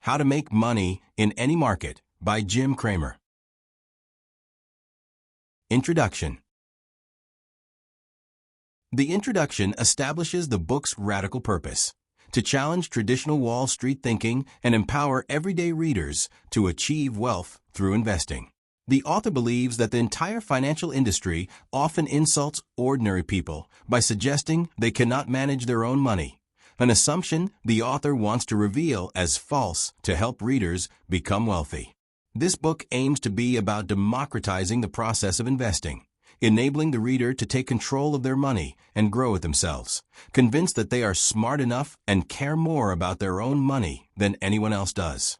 How to Make Money in Any Market by Jim Cramer. Introduction. The introduction establishes the book's radical purpose: to challenge traditional Wall Street thinking and empower everyday readers to achieve wealth through investing. The author believes that the entire financial industry often insults ordinary people by suggesting they cannot manage their own money, an assumption the author wants to reveal as false to help readers become wealthy. This book aims to be about democratizing the process of investing, enabling the reader to take control of their money and grow it themselves, convinced that they are smart enough and care more about their own money than anyone else does.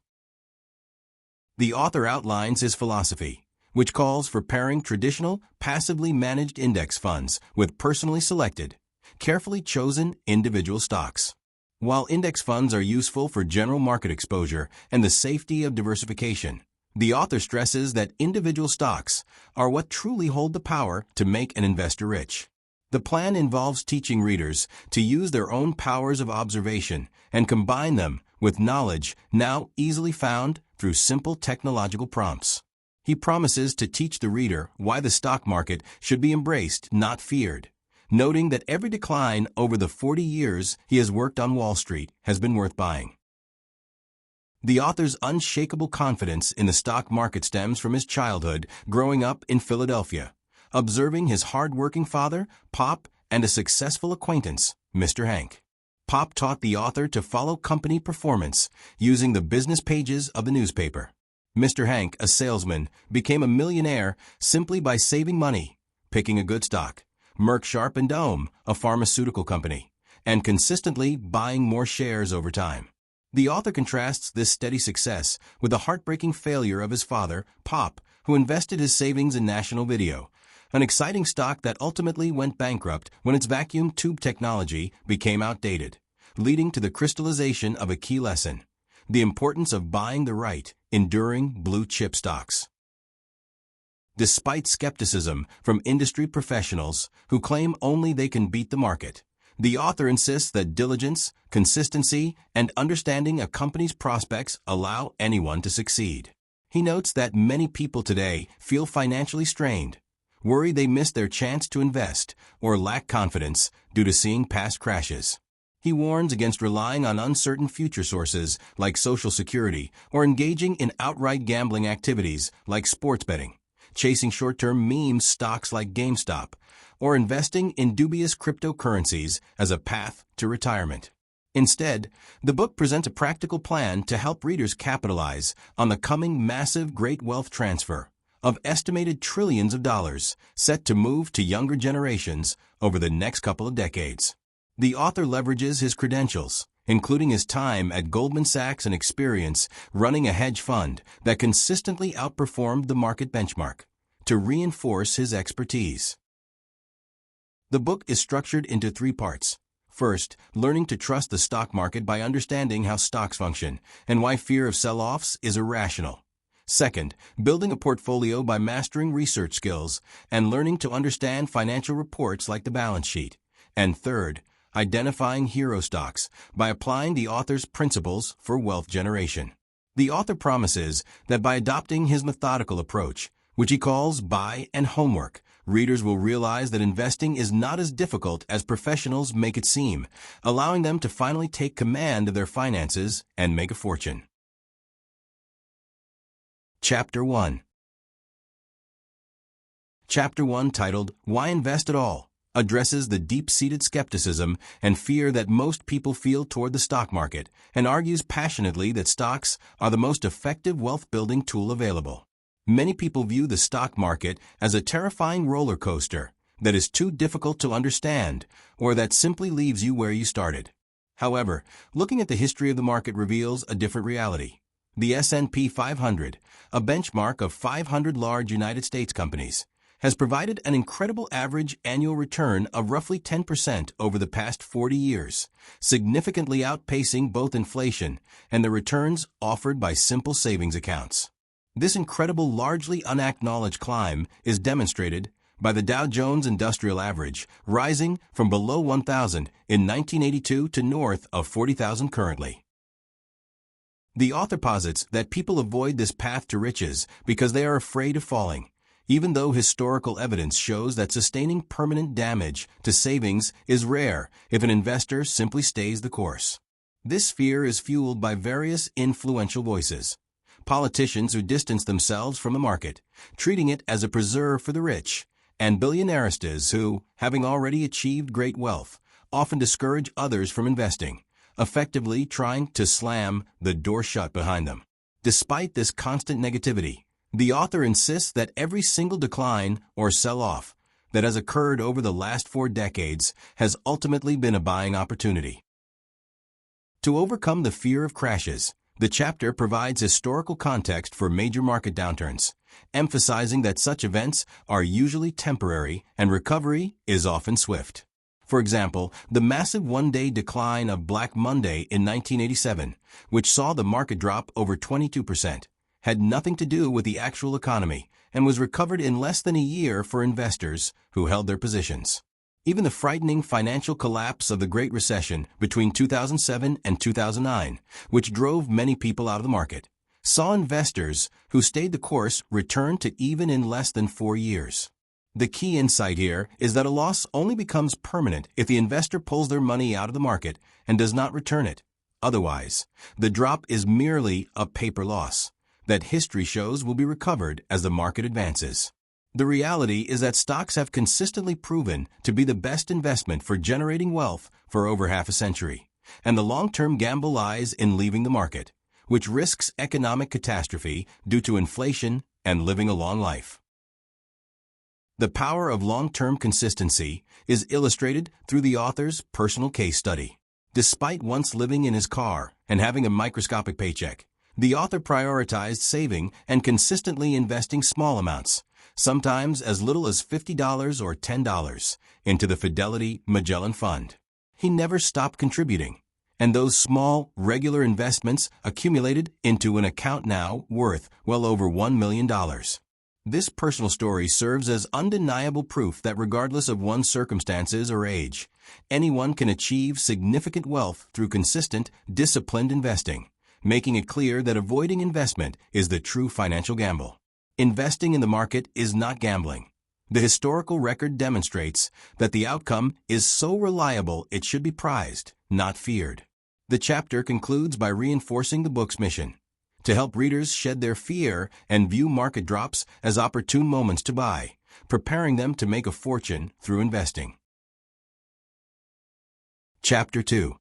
The author outlines his philosophy, which calls for pairing traditional, passively managed index funds with personally selected, carefully chosen individual stocks. While index funds are useful for general market exposure and the safety of diversification, the author stresses that individual stocks are what truly hold the power to make an investor rich. The plan involves teaching readers to use their own powers of observation and combine them with knowledge now easily found through simple technological prompts. He promises to teach the reader why the stock market should be embraced, not feared, noting that every decline over the 40 years he has worked on Wall Street has been worth buying. The author's unshakable confidence in the stock market stems from his childhood growing up in Philadelphia, observing his hard-working father, Pop, and a successful acquaintance, Mr. Hank. Pop taught the author to follow company performance using the business pages of the newspaper. Mr. Hank, a salesman, became a millionaire simply by saving money, picking a good stock, Merck Sharp & Dohme, a pharmaceutical company, and consistently buying more shares over time. The author contrasts this steady success with the heartbreaking failure of his father, Pop, who invested his savings in National Video, an exciting stock that ultimately went bankrupt when its vacuum tube technology became outdated, leading to the crystallization of a key lesson: the importance of buying the right, enduring blue-chip stocks. Despite skepticism from industry professionals who claim only they can beat the market, the author insists that diligence, consistency, and understanding a company's prospects allow anyone to succeed. He notes that many people today feel financially strained, worry they miss their chance to invest, or lack confidence due to seeing past crashes. He warns against relying on uncertain future sources like Social Security or engaging in outright gambling activities like sports betting, chasing short-term meme stocks like GameStop, or investing in dubious cryptocurrencies as a path to retirement. Instead, the book presents a practical plan to help readers capitalize on the coming massive great wealth transfer of estimated trillions of dollars set to move to younger generations over the next couple of decades. The author leverages his credentials, including his time at Goldman Sachs and experience running a hedge fund that consistently outperformed the market benchmark, to reinforce his expertise. The book is structured into 3 parts. First, learning to trust the stock market by understanding how stocks function and why fear of sell-offs is irrational. Second, building a portfolio by mastering research skills and learning to understand financial reports like the balance sheet. And third, identifying hero stocks by applying the author's principles for wealth generation. The author promises that by adopting his methodical approach, which he calls buy and homework, readers will realize that investing is not as difficult as professionals make it seem, allowing them to finally take command of their finances and make a fortune. Chapter 1. Chapter 1, titled Why Invest at All, addresses the deep-seated skepticism and fear that most people feel toward the stock market and argues passionately that stocks are the most effective wealth-building tool available. Many people view the stock market as a terrifying roller coaster that is too difficult to understand or that simply leaves you where you started. However, looking at the history of the market reveals a different reality. The S&P 500, a benchmark of 500 large United States companies, has provided an incredible average annual return of roughly 10% over the past 40 years, significantly outpacing both inflation and the returns offered by simple savings accounts. This incredible, largely unacknowledged climb is demonstrated by the Dow Jones Industrial Average rising from below 1,000 in 1982 to north of 40,000 currently. The author posits that people avoid this path to riches because they are afraid of falling, even though historical evidence shows that sustaining permanent damage to savings is rare if an investor simply stays the course. This fear is fueled by various influential voices. Politicians who distance themselves from the market, treating it as a preserve for the rich, and billionairestas who, having already achieved great wealth, often discourage others from investing, effectively trying to slam the door shut behind them. Despite this constant negativity, the author insists that every single decline or sell-off that has occurred over the last 4 decades has ultimately been a buying opportunity. To overcome the fear of crashes, the chapter provides historical context for major market downturns, emphasizing that such events are usually temporary and recovery is often swift. For example, the massive one-day decline of Black Monday in 1987, which saw the market drop over 22%, had nothing to do with the actual economy and was recovered in less than a year for investors who held their positions. Even the frightening financial collapse of the Great Recession between 2007 and 2009, which drove many people out of the market, saw investors who stayed the course return to even in less than 4 years. The key insight here is that a loss only becomes permanent if the investor pulls their money out of the market and does not return it. Otherwise, the drop is merely a paper loss that history shows will be recovered as the market advances. The reality is that stocks have consistently proven to be the best investment for generating wealth for over half a century, and the long-term gamble lies in leaving the market, which risks economic catastrophe due to inflation and living a long life. The power of long-term consistency is illustrated through the author's personal case study. Despite once living in his car and having a microscopic paycheck, the author prioritized saving and consistently investing small amounts, sometimes as little as $50 or $10, into the Fidelity Magellan Fund. He never stopped contributing, and those small, regular investments accumulated into an account now worth well over $1 million. This personal story serves as undeniable proof that regardless of one's circumstances or age, anyone can achieve significant wealth through consistent, disciplined investing, making it clear that avoiding investment is the true financial gamble. Investing in the market is not gambling. The historical record demonstrates that the outcome is so reliable it should be prized, not feared. The chapter concludes by reinforcing the book's mission: to help readers shed their fear and view market drops as opportune moments to buy, preparing them to make a fortune through investing. Chapter 2.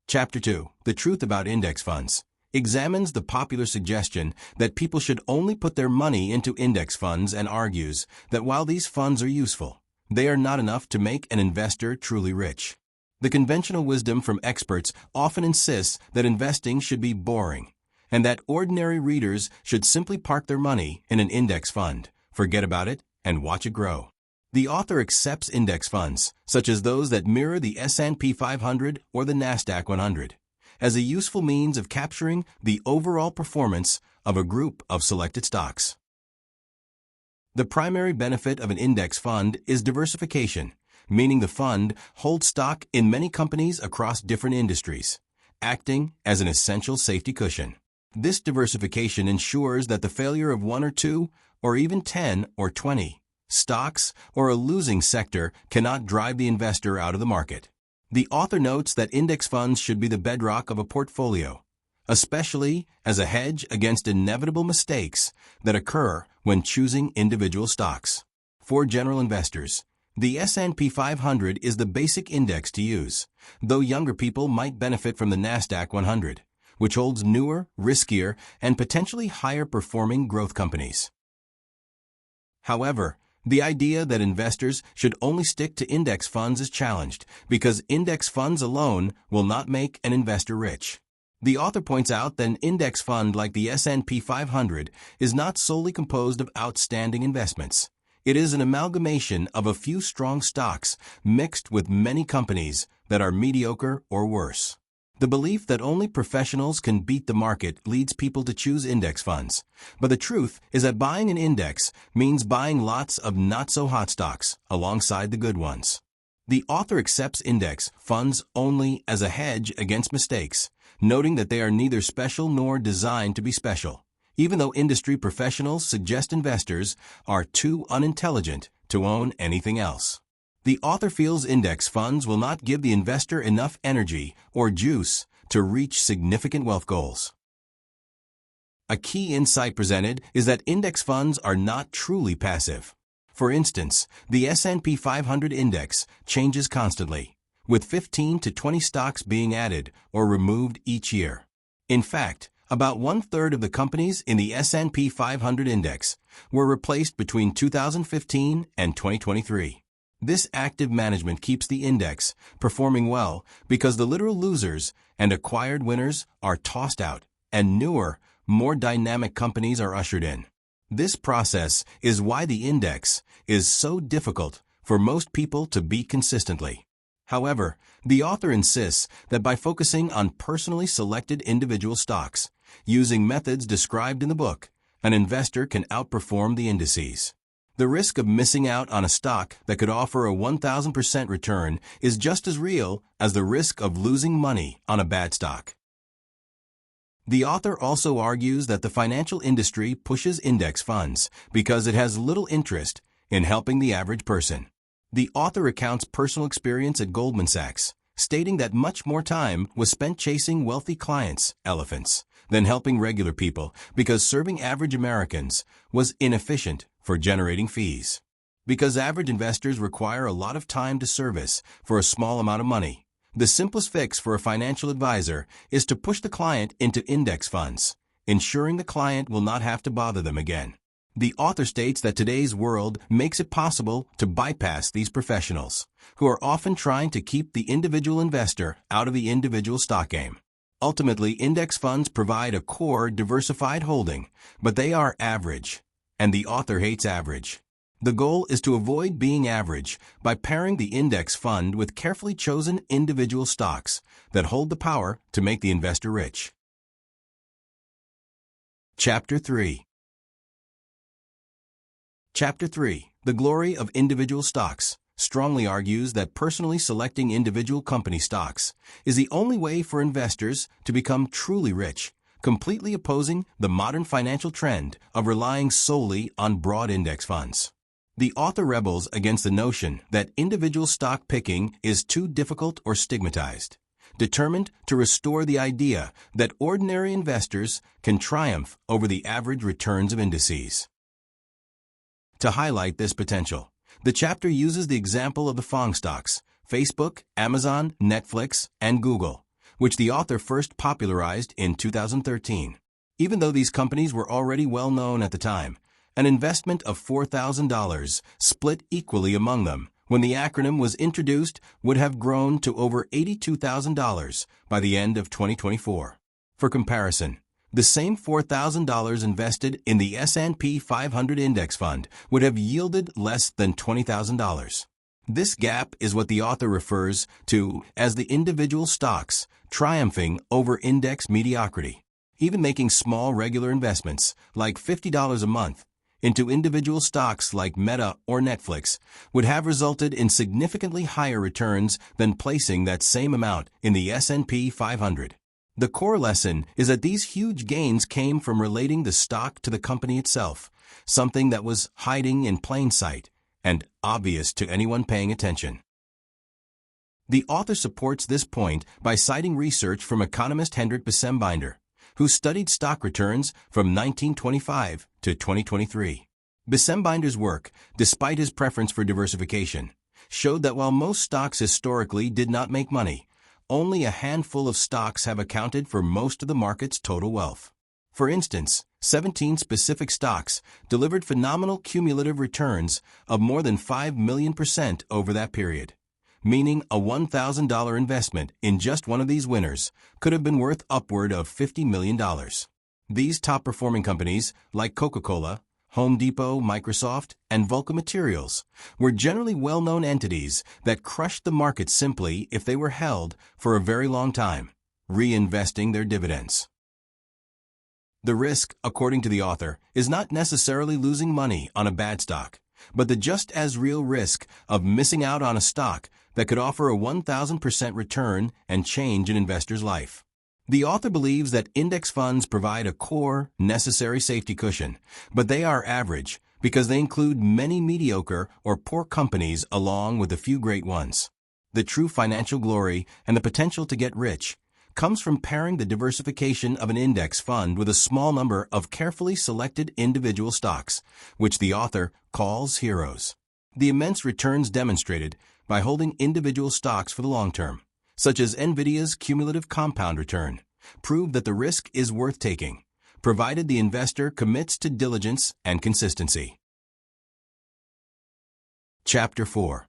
Chapter 2, The Truth About Index Funds, examines the popular suggestion that people should only put their money into index funds and argues that while these funds are useful, they are not enough to make an investor truly rich. The conventional wisdom from experts often insists that investing should be boring, and that ordinary readers should simply park their money in an index fund, forget about it, and watch it grow. The author accepts index funds, such as those that mirror the S&P 500 or the Nasdaq 100, as a useful means of capturing the overall performance of a group of selected stocks. The primary benefit of an index fund is diversification, meaning the fund holds stock in many companies across different industries, acting as an essential safety cushion. This diversification ensures that the failure of 1 or 2, or even 10 or 20 stocks or a losing sector cannot drive the investor out of the market. The author notes that index funds should be the bedrock of a portfolio, especially as a hedge against inevitable mistakes that occur when choosing individual stocks. For general investors, the S&P 500 is the basic index to use, though younger people might benefit from the Nasdaq 100, which holds newer, riskier, and potentially higher-performing growth companies. However, the idea that investors should only stick to index funds is challenged because index funds alone will not make an investor rich. The author points out that an index fund like the S&P 500 is not solely composed of outstanding investments. It is an amalgamation of a few strong stocks mixed with many companies that are mediocre or worse. The belief that only professionals can beat the market leads people to choose index funds. But the truth is that buying an index means buying lots of not-so-hot stocks alongside the good ones. The author accepts index funds only as a hedge against mistakes, noting that they are neither special nor designed to be special, even though industry professionals suggest investors are too unintelligent to own anything else. The author feels index funds will not give the investor enough energy or juice to reach significant wealth goals. A key insight presented is that index funds are not truly passive. For instance, the S&P 500 index changes constantly, with 15 to 20 stocks being added or removed each year. In fact, about one-third of the companies in the S&P 500 index were replaced between 2015 and 2023. This active management keeps the index performing well because the literal losers and acquired winners are tossed out and newer, more dynamic companies are ushered in. This process is why the index is so difficult for most people to beat consistently. However, the author insists that by focusing on personally selected individual stocks, using methods described in the book, an investor can outperform the indices. The risk of missing out on a stock that could offer a 1,000% return is just as real as the risk of losing money on a bad stock. The author also argues that the financial industry pushes index funds because it has little interest in helping the average person. The author recounts personal experience at Goldman Sachs, stating that much more time was spent chasing wealthy clients, elephants, than helping regular people because serving average Americans was inefficient for generating fees. Because average investors require a lot of time to service for a small amount of money, the simplest fix for a financial advisor is to push the client into index funds, ensuring the client will not have to bother them again. The author states that today's world makes it possible to bypass these professionals, who are often trying to keep the individual investor out of the individual stock game. Ultimately, index funds provide a core diversified holding, but they are average, and the author hates average. The goal is to avoid being average by pairing the index fund with carefully chosen individual stocks that hold the power to make the investor rich. Chapter 3. Chapter 3, The Glory of Individual Stocks, strongly argues that personally selecting individual company stocks is the only way for investors to become truly rich, completely opposing the modern financial trend of relying solely on broad index funds. The author rebels against the notion that individual stock picking is too difficult or stigmatized, determined to restore the idea that ordinary investors can triumph over the average returns of indices. To highlight this potential, the chapter uses the example of the FANG stocks, Facebook, Amazon, Netflix, and Google, which the author first popularized in 2013. Even though these companies were already well known at the time, an investment of $4,000 split equally among them when the acronym was introduced would have grown to over $82,000 by the end of 2024. For comparison, the same $4,000 invested in the S&P 500 index fund would have yielded less than $20,000. This gap is what the author refers to as the individual stocks triumphing over index mediocrity. Even making small regular investments, like $50 a month, into individual stocks like Meta or Netflix would have resulted in significantly higher returns than placing that same amount in the S&P 500. The core lesson is that these huge gains came from relating the stock to the company itself, something that was hiding in plain sight and obvious to anyone paying attention. The author supports this point by citing research from economist Hendrik Besembinder, who studied stock returns from 1925 to 2023. Besembinder's work, despite his preference for diversification, showed that while most stocks historically did not make money, only a handful of stocks have accounted for most of the market's total wealth. For instance, 17 specific stocks delivered phenomenal cumulative returns of more than 5 million% over that period, meaning a $1,000 investment in just one of these winners could have been worth upward of $50 million. These top-performing companies, like Coca-Cola, Home Depot, Microsoft, and Vulcan Materials, were generally well-known entities that crushed the market simply if they were held for a very long time, reinvesting their dividends. The risk, according to the author, is not necessarily losing money on a bad stock, but the just as real risk of missing out on a stock that could offer a 1,000% return and change an investor's life. The author believes that index funds provide a core, necessary safety cushion, but they are average because they include many mediocre or poor companies along with a few great ones. The true financial glory and the potential to get rich comes from pairing the diversification of an index fund with a small number of carefully selected individual stocks, which the author calls heroes. The immense returns demonstrated by holding individual stocks for the long term, such as Nvidia's cumulative compound return, prove that the risk is worth taking, provided the investor commits to diligence and consistency. Chapter 4.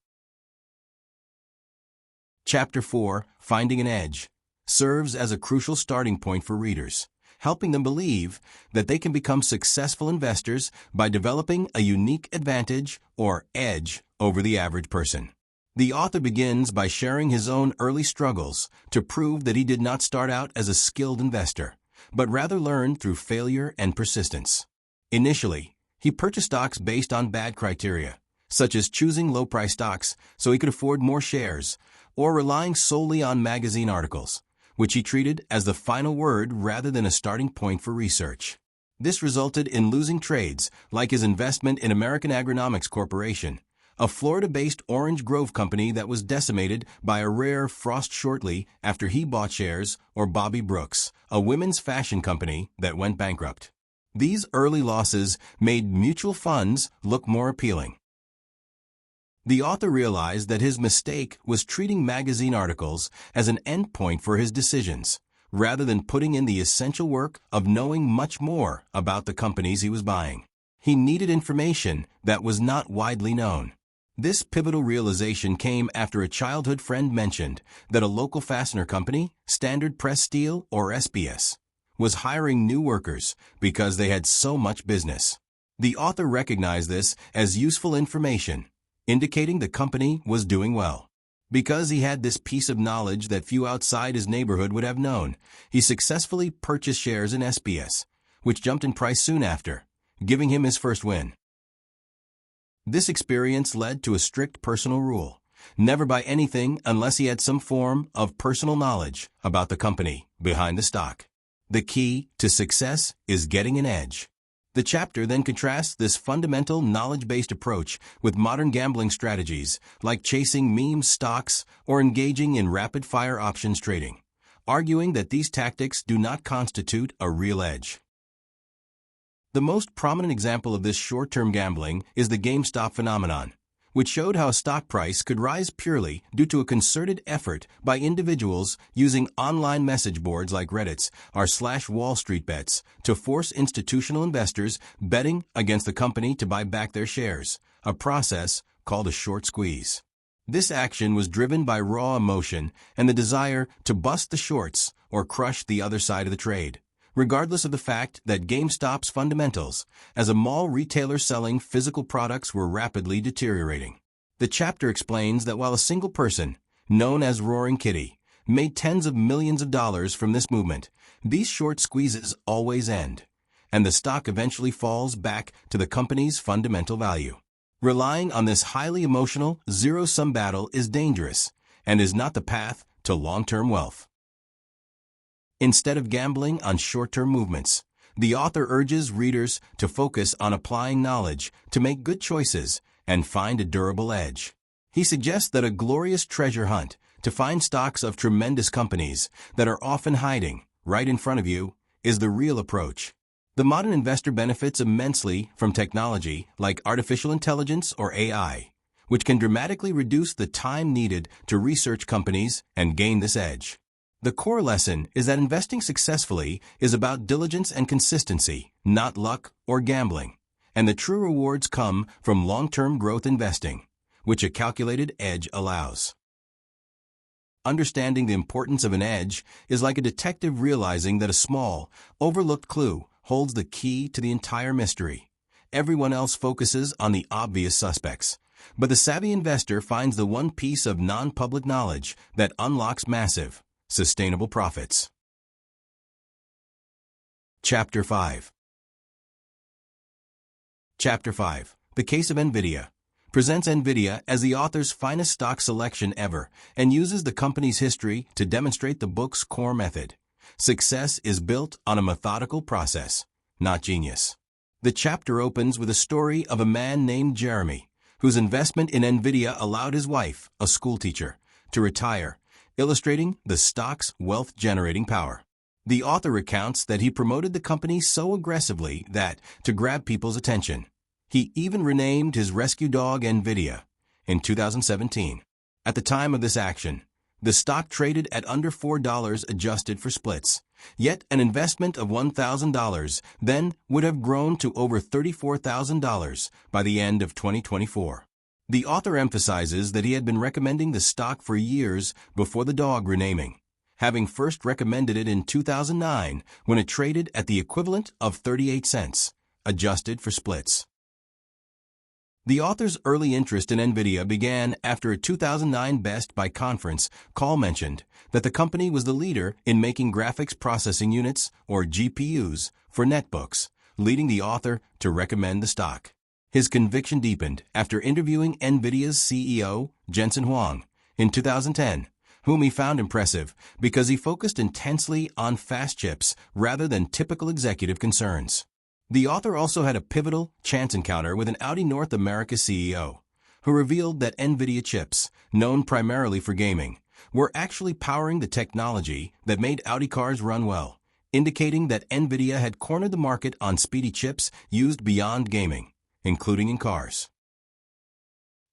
Chapter 4, Finding an Edge, serves as a crucial starting point for readers, helping them believe that they can become successful investors by developing a unique advantage or edge over the average person. The author begins by sharing his own early struggles to prove that he did not start out as a skilled investor, but rather learned through failure and persistence. Initially, he purchased stocks based on bad criteria, such as choosing low-price stocks so he could afford more shares, or relying solely on magazine articles, which he treated as the final word rather than a starting point for research. This resulted in losing trades, like his investment in American Agronomics Corporation, a Florida-based orange grove company that was decimated by a rare frost shortly after he bought shares, or Bobby Brooks, a women's fashion company that went bankrupt. These early losses made mutual funds look more appealing. The author realized that his mistake was treating magazine articles as an endpoint for his decisions, rather than putting in the essential work of knowing much more about the companies he was buying. He needed information that was not widely known. This pivotal realization came after a childhood friend mentioned that a local fastener company, Standard Press Steel or SBS, was hiring new workers because they had so much business. The author recognized this as useful information, indicating the company was doing well. Because he had this piece of knowledge that few outside his neighborhood would have known, he successfully purchased shares in SBS, which jumped in price soon after, giving him his first win. This experience led to a strict personal rule: never buy anything unless he had some form of personal knowledge about the company behind the stock. The key to success is getting an edge. The chapter then contrasts this fundamental knowledge-based approach with modern gambling strategies like chasing meme stocks or engaging in rapid-fire options trading, arguing that these tactics do not constitute a real edge. The most prominent example of this short-term gambling is the GameStop phenomenon, which showed how a stock price could rise purely due to a concerted effort by individuals using online message boards like Reddit's r/Wall Street Bets to force institutional investors betting against the company to buy back their shares, a process called a short squeeze. This action was driven by raw emotion and the desire to bust the shorts or crush the other side of the trade, regardless of the fact that GameStop's fundamentals as a mall retailer selling physical products were rapidly deteriorating. The chapter explains that while a single person, known as Roaring Kitty, made tens of millions of dollars from this movement, these short squeezes always end, and the stock eventually falls back to the company's fundamental value. Relying on this highly emotional, zero-sum battle is dangerous and is not the path to long-term wealth. Instead of gambling on short-term movements, the author urges readers to focus on applying knowledge to make good choices and find a durable edge. He suggests that a glorious treasure hunt to find stocks of tremendous companies that are often hiding right in front of you is the real approach. The modern investor benefits immensely from technology like artificial intelligence or AI, which can dramatically reduce the time needed to research companies and gain this edge. The core lesson is that investing successfully is about diligence and consistency, not luck or gambling, and the true rewards come from long-term growth investing, which a calculated edge allows. Understanding the importance of an edge is like a detective realizing that a small, overlooked clue holds the key to the entire mystery. Everyone else focuses on the obvious suspects, but the savvy investor finds the one piece of non-public knowledge that unlocks massive, sustainable profits. Chapter 5. Chapter 5. The Case of Nvidia, presents Nvidia as the author's finest stock selection ever and uses the company's history to demonstrate the book's core method. Success is built on a methodical process, not genius. The chapter opens with a story of a man named Jeremy, whose investment in Nvidia allowed his wife, a schoolteacher, to retire, illustrating the stock's wealth-generating power. The author recounts that he promoted the company so aggressively that, to grab people's attention, he even renamed his rescue dog Nvidia in 2017. At the time of this action, the stock traded at under $4 adjusted for splits, yet an investment of $1,000 then would have grown to over $34,000 by the end of 2024. The author emphasizes that he had been recommending the stock for years before the dog renaming, having first recommended it in 2009 when it traded at the equivalent of 38 cents, adjusted for splits. The author's early interest in Nvidia began after a 2009 Best Buy conference call mentioned that the company was the leader in making graphics processing units, or GPUs, for netbooks, leading the author to recommend the stock. His conviction deepened after interviewing Nvidia's CEO, Jensen Huang, in 2010, whom he found impressive because he focused intensely on fast chips rather than typical executive concerns. The author also had a pivotal chance encounter with an Audi North America CEO, who revealed that Nvidia chips, known primarily for gaming, were actually powering the technology that made Audi cars run well, indicating that Nvidia had cornered the market on speedy chips used beyond gaming, including in cars.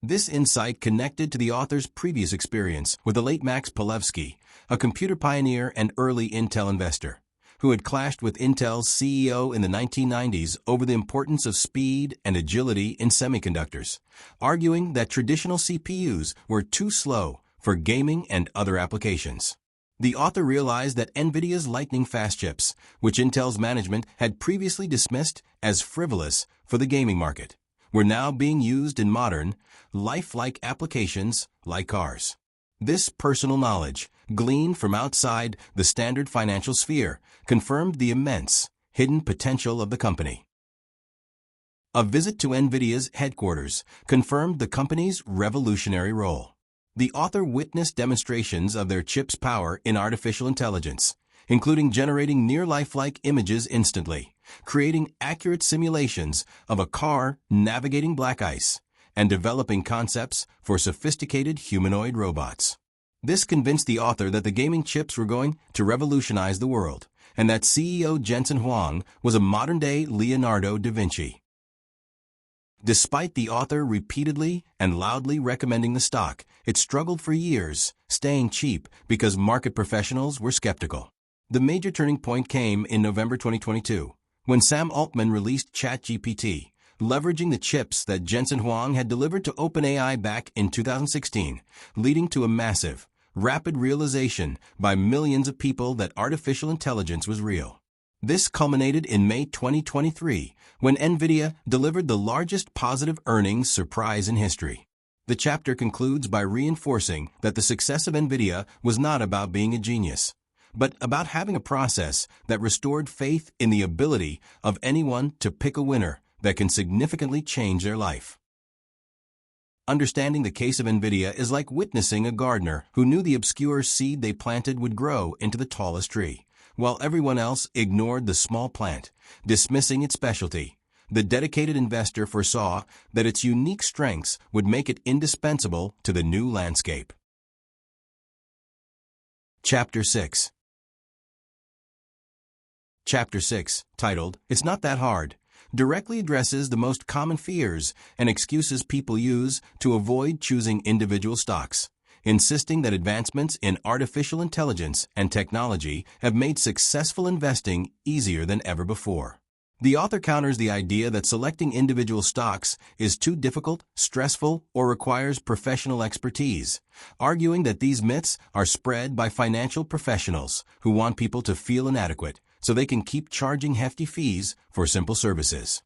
This insight connected to the author's previous experience with the late Max Palevsky, a computer pioneer and early Intel investor, who had clashed with Intel's CEO in the 1990s over the importance of speed and agility in semiconductors, arguing that traditional CPUs were too slow for gaming and other applications. The author realized that Nvidia's lightning-fast chips, which Intel's management had previously dismissed as frivolous for the gaming market, were now being used in modern, lifelike applications like cars. This personal knowledge, gleaned from outside the standard financial sphere, confirmed the immense, hidden potential of the company. A visit to Nvidia's headquarters confirmed the company's revolutionary role. The author witnessed demonstrations of their chip's power in artificial intelligence, including generating near-lifelike images instantly, creating accurate simulations of a car navigating black ice, and developing concepts for sophisticated humanoid robots. This convinced the author that the gaming chips were going to revolutionize the world, and that CEO Jensen Huang was a modern-day Leonardo da Vinci. Despite the author repeatedly and loudly recommending the stock, it struggled for years, staying cheap because market professionals were skeptical. The major turning point came in November 2022, when Sam Altman released ChatGPT, leveraging the chips that Jensen Huang had delivered to OpenAI back in 2016, leading to a massive, rapid realization by millions of people that artificial intelligence was real. This culminated in May 2023, when Nvidia delivered the largest positive earnings surprise in history. The chapter concludes by reinforcing that the success of Nvidia was not about being a genius, but about having a process that restored faith in the ability of anyone to pick a winner that can significantly change their life. Understanding the case of Nvidia is like witnessing a gardener who knew the obscure seed they planted would grow into the tallest tree, while everyone else ignored the small plant, dismissing its specialty. The dedicated investor foresaw that its unique strengths would make it indispensable to the new landscape. Chapter 6. Chapter 6, titled, "It's Not That Hard," directly addresses the most common fears and excuses people use to avoid choosing individual stocks, insisting that advancements in artificial intelligence and technology have made successful investing easier than ever before. The author counters the idea that selecting individual stocks is too difficult, stressful, or requires professional expertise, arguing that these myths are spread by financial professionals who want people to feel inadequate so they can keep charging hefty fees for simple services.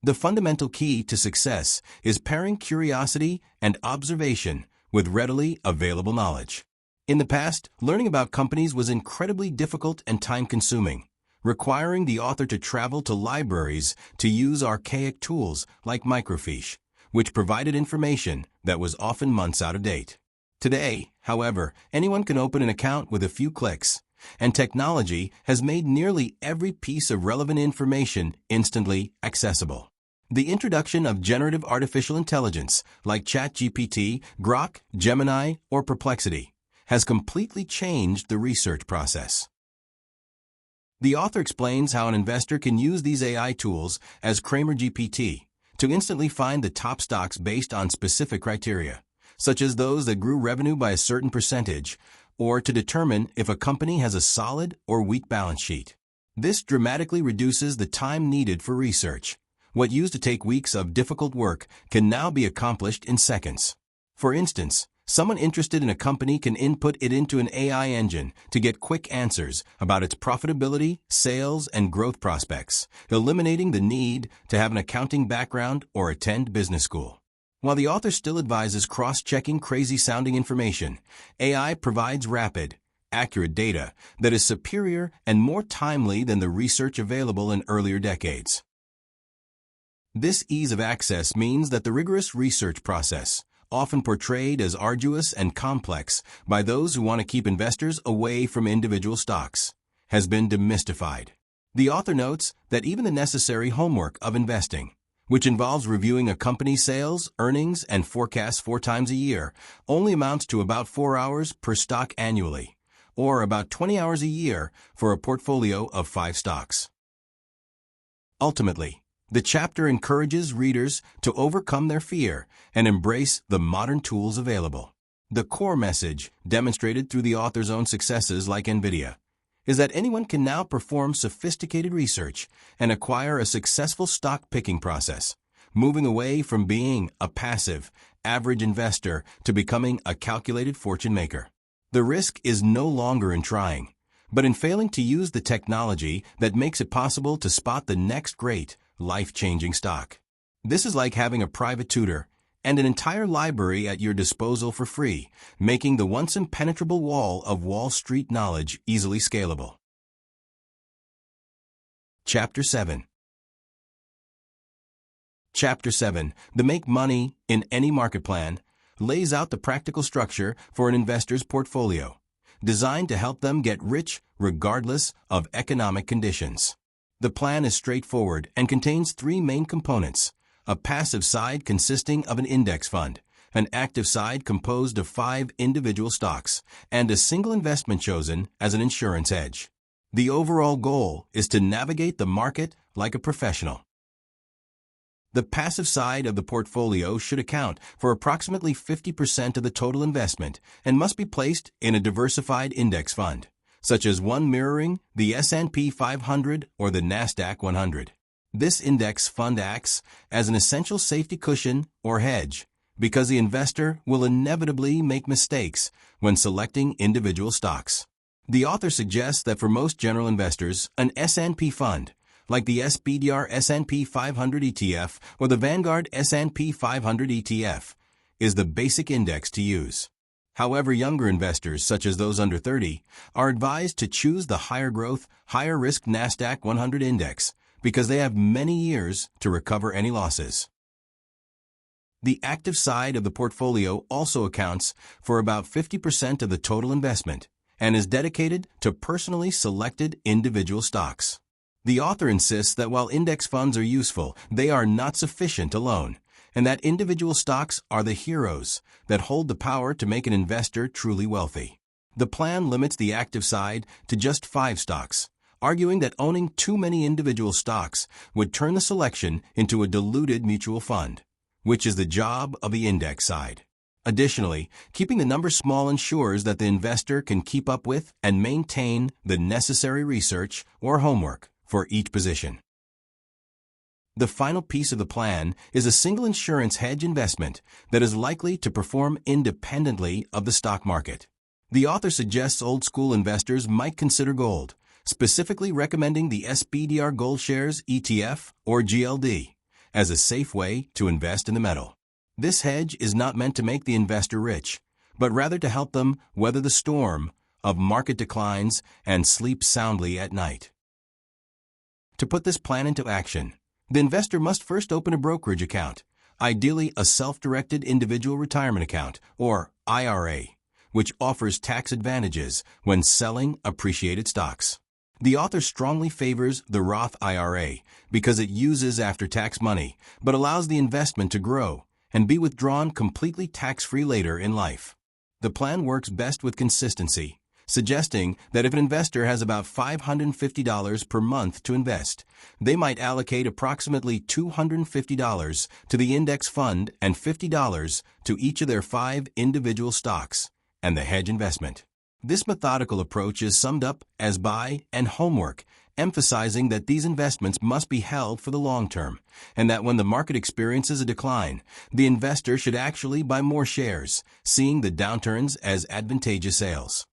The fundamental key to success is pairing curiosity and observation with readily available knowledge. In the past, learning about companies was incredibly difficult and time-consuming, requiring the author to travel to libraries to use archaic tools like microfiche, which provided information that was often months out of date. Today, however, anyone can open an account with a few clicks, and technology has made nearly every piece of relevant information instantly accessible. The introduction of generative artificial intelligence like ChatGPT, Grok, Gemini, or Perplexity has completely changed the research process. The author explains how an investor can use these AI tools as Cramer GPT to instantly find the top stocks based on specific criteria, such as those that grew revenue by a certain percentage, or to determine if a company has a solid or weak balance sheet. This dramatically reduces the time needed for research. What used to take weeks of difficult work can now be accomplished in seconds. For instance, someone interested in a company can input it into an AI engine to get quick answers about its profitability, sales, and growth prospects, eliminating the need to have an accounting background or attend business school. While the author still advises cross-checking crazy-sounding information, AI provides rapid, accurate data that is superior and more timely than the research available in earlier decades. This ease of access means that the rigorous research process, often portrayed as arduous and complex by those who want to keep investors away from individual stocks, has been demystified. The author notes that even the necessary homework of investing, which involves reviewing a company's sales, earnings, and forecasts 4 times a year, only amounts to about 4 hours per stock annually, or about 20 hours a year for a portfolio of 5 stocks. Ultimately, the chapter encourages readers to overcome their fear and embrace the modern tools available. The core message, demonstrated through the author's own successes like Nvidia, is that anyone can now perform sophisticated research and acquire a successful stock-picking process, moving away from being a passive, average investor to becoming a calculated fortune maker. The risk is no longer in trying, but in failing to use the technology that makes it possible to spot the next great, life-changing stock. This is like having a private tutor and an entire library at your disposal for free, making the once impenetrable wall of Wall Street knowledge easily scalable. Chapter 7. Chapter 7, The Make Money in Any Market Plan, lays out the practical structure for an investor's portfolio, designed to help them get rich regardless of economic conditions. The plan is straightforward and contains 3 main components: a passive side consisting of an index fund, an active side composed of 5 individual stocks, and a single investment chosen as an insurance hedge. The overall goal is to navigate the market like a professional. The passive side of the portfolio should account for approximately 50% of the total investment and must be placed in a diversified index fund, such as one mirroring the S&P 500 or the NASDAQ 100. This index fund acts as an essential safety cushion or hedge because the investor will inevitably make mistakes when selecting individual stocks. The author suggests that for most general investors, an S&P fund, like the SPDR S&P 500 ETF or the Vanguard S&P 500 ETF, is the basic index to use. However, younger investors, such as those under 30, are advised to choose the higher growth, higher risk NASDAQ 100 index because they have many years to recover any losses. The active side of the portfolio also accounts for about 50% of the total investment and is dedicated to personally selected individual stocks. The author insists that while index funds are useful, they are not sufficient alone, and that individual stocks are the heroes that hold the power to make an investor truly wealthy. The plan limits the active side to just 5 stocks, arguing that owning too many individual stocks would turn the selection into a diluted mutual fund, which is the job of the index side. Additionally, keeping the number small ensures that the investor can keep up with and maintain the necessary research or homework for each position. The final piece of the plan is a single insurance hedge investment that is likely to perform independently of the stock market. The author suggests old-school investors might consider gold, specifically recommending the SPDR Gold Shares ETF or GLD as a safe way to invest in the metal. This hedge is not meant to make the investor rich, but rather to help them weather the storm of market declines and sleep soundly at night. To put this plan into action, the investor must first open a brokerage account, ideally a self-directed individual retirement account, or IRA, which offers tax advantages when selling appreciated stocks. The author strongly favors the Roth IRA because it uses after-tax money but allows the investment to grow and be withdrawn completely tax-free later in life. The plan works best with consistency, suggesting that if an investor has about $550 per month to invest, they might allocate approximately $250 to the index fund and $50 to each of their 5 individual stocks and the hedge investment. This methodical approach is summed up as buy and homework, emphasizing that these investments must be held for the long term, and that when the market experiences a decline, the investor should actually buy more shares, seeing the downturns as advantageous sales.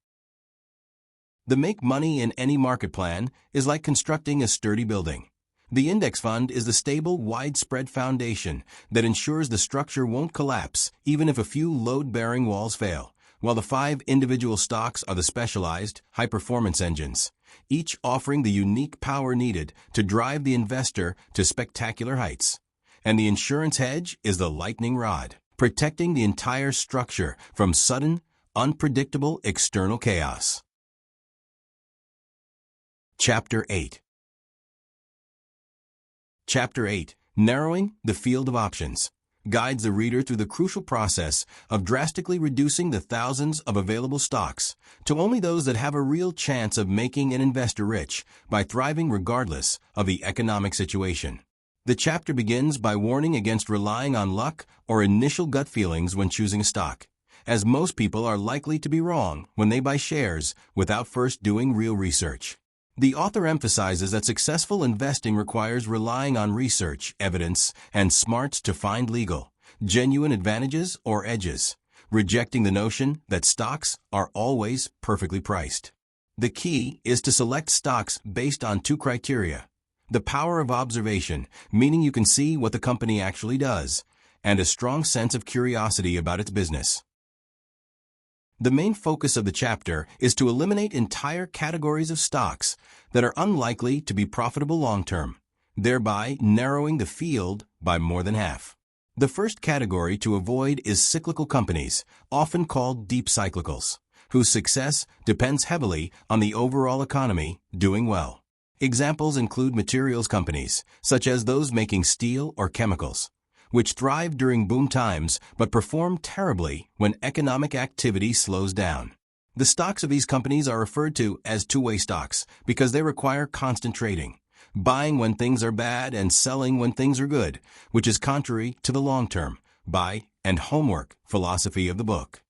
The make money in any market plan is like constructing a sturdy building. The index fund is the stable, widespread foundation that ensures the structure won't collapse even if a few load-bearing walls fail, while the 5 individual stocks are the specialized, high-performance engines, each offering the unique power needed to drive the investor to spectacular heights. And the insurance hedge is the lightning rod, protecting the entire structure from sudden, unpredictable external chaos. Chapter 8. Chapter 8, Narrowing the Field of Options, guides the reader through the crucial process of drastically reducing the thousands of available stocks to only those that have a real chance of making an investor rich by thriving regardless of the economic situation. The chapter begins by warning against relying on luck or initial gut feelings when choosing a stock, as most people are likely to be wrong when they buy shares without first doing real research. The author emphasizes that successful investing requires relying on research, evidence, and smarts to find legal, genuine advantages or edges, rejecting the notion that stocks are always perfectly priced. The key is to select stocks based on 2 criteria: the power of observation, meaning you can see what the company actually does, and a strong sense of curiosity about its business. The main focus of the chapter is to eliminate entire categories of stocks that are unlikely to be profitable long-term, thereby narrowing the field by more than half. The first category to avoid is cyclical companies, often called deep cyclicals, whose success depends heavily on the overall economy doing well. Examples include materials companies, such as those making steel or chemicals, which thrive during boom times but perform terribly when economic activity slows down. The stocks of these companies are referred to as two-way stocks because they require constant trading, buying when things are bad and selling when things are good, which is contrary to the long-term, buy and homework philosophy of the book.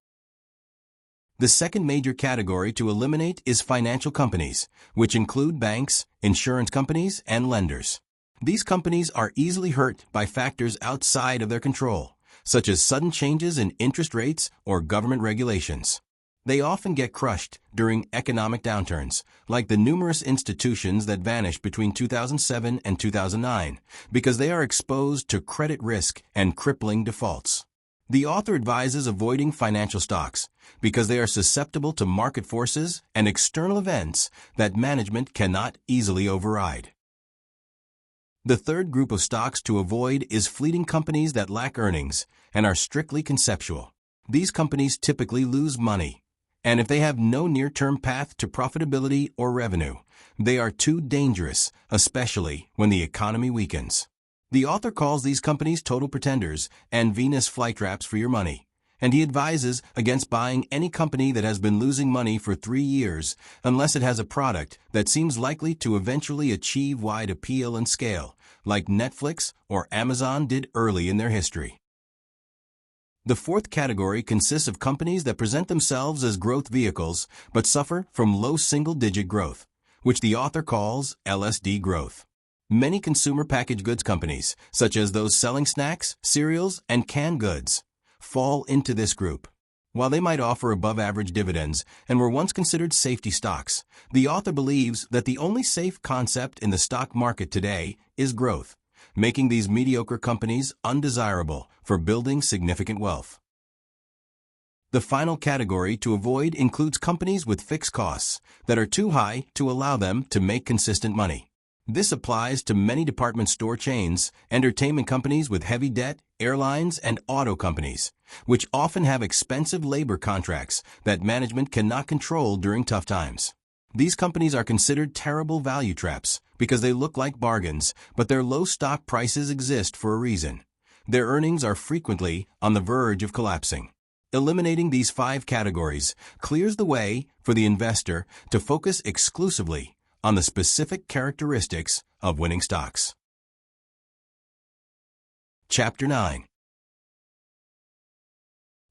The second major category to eliminate is financial companies, which include banks, insurance companies, and lenders. These companies are easily hurt by factors outside of their control, such as sudden changes in interest rates or government regulations. They often get crushed during economic downturns, like the numerous institutions that vanished between 2007 and 2009, because they are exposed to credit risk and crippling defaults. The author advises avoiding financial stocks because they are susceptible to market forces and external events that management cannot easily override. The third group of stocks to avoid is fleeting companies that lack earnings and are strictly conceptual. These companies typically lose money, and if they have no near-term path to profitability or revenue, they are too dangerous, especially when the economy weakens. The author calls these companies total pretenders and Venus flytraps for your money, and he advises against buying any company that has been losing money for 3 years unless it has a product that seems likely to eventually achieve wide appeal and scale, like Netflix or Amazon did early in their history. The fourth category consists of companies that present themselves as growth vehicles but suffer from low single-digit growth, which the author calls LSD growth. Many consumer packaged goods companies, such as those selling snacks, cereals, and canned goods, fall into this group. While they might offer above-average dividends and were once considered safety stocks, the author believes that the only safe concept in the stock market today is growth, making these mediocre companies undesirable for building significant wealth. The final category to avoid includes companies with fixed costs that are too high to allow them to make consistent money. This applies to many department store chains, entertainment companies with heavy debt, airlines, and auto companies, which often have expensive labor contracts that management cannot control during tough times. These companies are considered terrible value traps because they look like bargains, but their low stock prices exist for a reason. Their earnings are frequently on the verge of collapsing. Eliminating these 5 categories clears the way for the investor to focus exclusively on the specific characteristics of winning stocks. Chapter 9.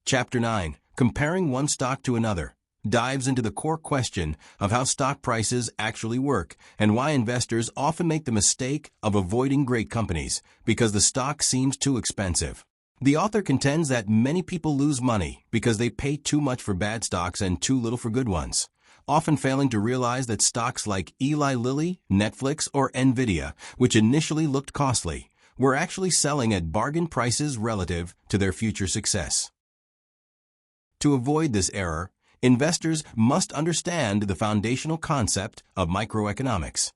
Chapter 9, Comparing one stock to another, dives into the core question of how stock prices actually work and why investors often make the mistake of avoiding great companies because the stock seems too expensive. The author contends that many people lose money because they pay too much for bad stocks and too little for good ones, often failing to realize that stocks like Eli Lilly, Netflix, or Nvidia, which initially looked costly, were actually selling at bargain prices relative to their future success. To avoid this error, investors must understand the foundational concept of microeconomics.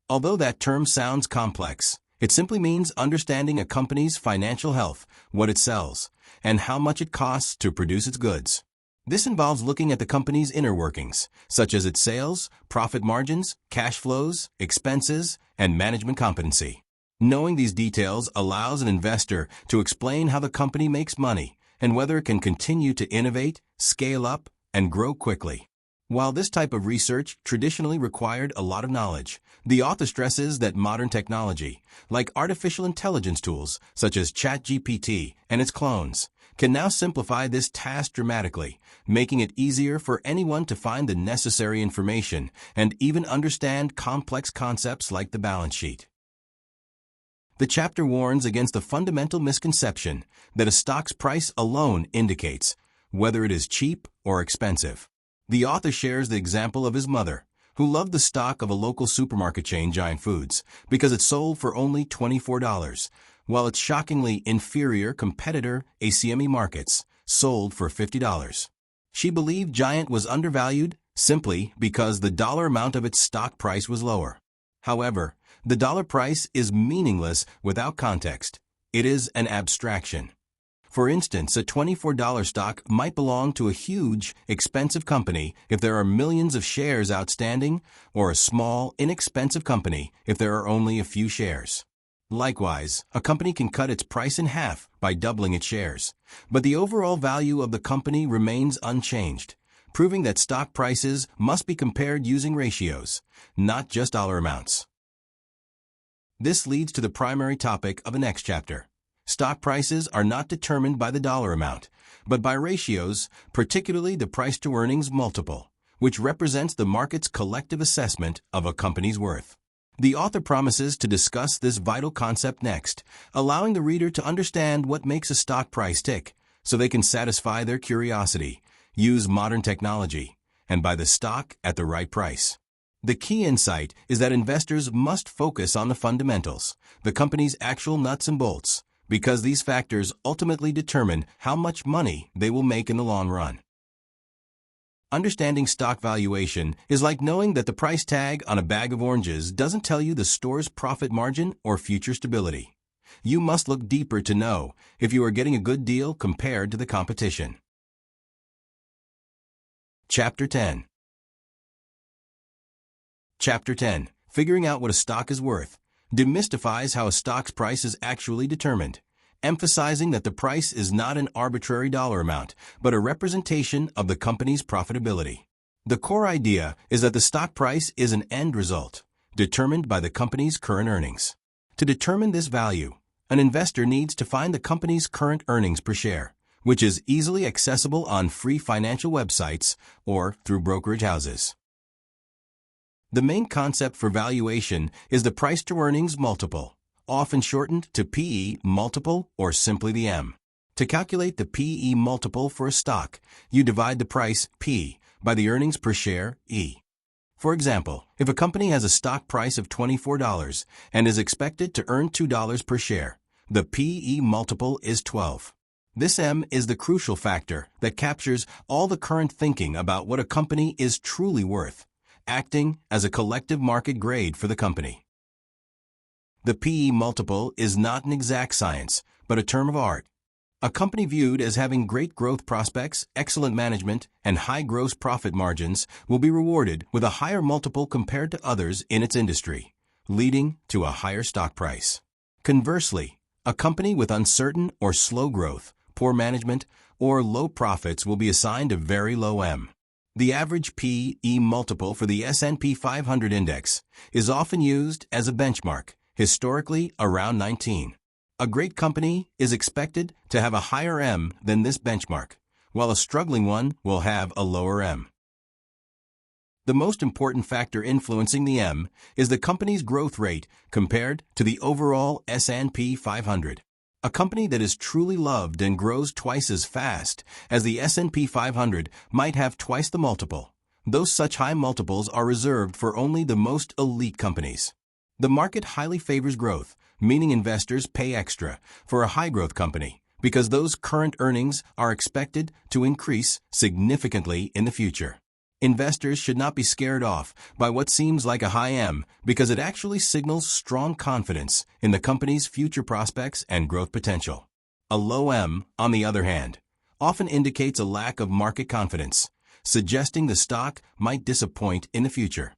Although that term sounds complex, it simply means understanding a company's financial health, what it sells, and how much it costs to produce its goods. This involves looking at the company's inner workings, such as its sales, profit margins, cash flows, expenses, and management competency. Knowing these details allows an investor to explain how the company makes money and whether it can continue to innovate, scale up, and grow quickly. While this type of research traditionally required a lot of knowledge, the author stresses that modern technology, like artificial intelligence tools such as ChatGPT and its clones, can now simplify this task dramatically, making it easier for anyone to find the necessary information and even understand complex concepts like the balance sheet. The chapter warns against the fundamental misconception that a stock's price alone indicates whether it is cheap or expensive. The author shares the example of his mother, who loved the stock of a local supermarket chain, Giant Foods, because it sold for only $24, while its shockingly inferior competitor, ACME Markets, sold for $50. She believed Giant was undervalued simply because the dollar amount of its stock price was lower. However, the dollar price is meaningless without context. It is an abstraction. For instance, a $24 stock might belong to a huge, expensive company if there are millions of shares outstanding, or a small, inexpensive company if there are only a few shares. Likewise, a company can cut its price in half by doubling its shares, but the overall value of the company remains unchanged, proving that stock prices must be compared using ratios, not just dollar amounts. This leads to the primary topic of the next chapter. Stock prices are not determined by the dollar amount, but by ratios, particularly the price-to-earnings multiple, which represents the market's collective assessment of a company's worth. The author promises to discuss this vital concept next, allowing the reader to understand what makes a stock price tick, so they can satisfy their curiosity, use modern technology, and buy the stock at the right price. The key insight is that investors must focus on the fundamentals, the company's actual nuts and bolts, because these factors ultimately determine how much money they will make in the long run. Understanding stock valuation is like knowing that the price tag on a bag of oranges doesn't tell you the store's profit margin or future stability. You must look deeper to know if you are getting a good deal compared to the competition. Chapter 10. Chapter 10. Figuring out what a stock is worth demystifies how a stock's price is actually determined, emphasizing that the price is not an arbitrary dollar amount, but a representation of the company's profitability. The core idea is that the stock price is an end result, determined by the company's current earnings. To determine this value, an investor needs to find the company's current earnings per share, which is easily accessible on free financial websites or through brokerage houses. The main concept for valuation is the price-to-earnings multiple, often shortened to PE multiple or simply the M. To calculate the PE multiple for a stock, you divide the price, P, by the earnings per share, E. For example, if a company has a stock price of $24 and is expected to earn $2 per share, the PE multiple is 12. This M is the crucial factor that captures all the current thinking about what a company is truly worth, acting as a collective market grade for the company. The PE multiple is not an exact science, but a term of art. A company viewed as having great growth prospects, excellent management, and high gross profit margins will be rewarded with a higher multiple compared to others in its industry, leading to a higher stock price. Conversely, a company with uncertain or slow growth, poor management, or low profits will be assigned a very low M. The average P/E multiple for the S&P 500 index is often used as a benchmark, historically around 19. A great company is expected to have a higher M than this benchmark, while a struggling one will have a lower M. The most important factor influencing the M is the company's growth rate compared to the overall S&P 500. A company that is truly loved and grows twice as fast as the S&P 500 might have twice the multiple, though such high multiples are reserved for only the most elite companies. The market highly favors growth, meaning investors pay extra for a high-growth company because those current earnings are expected to increase significantly in the future. Investors should not be scared off by what seems like a high M because it actually signals strong confidence in the company's future prospects and growth potential. A low M, on the other hand, often indicates a lack of market confidence, suggesting the stock might disappoint in the future.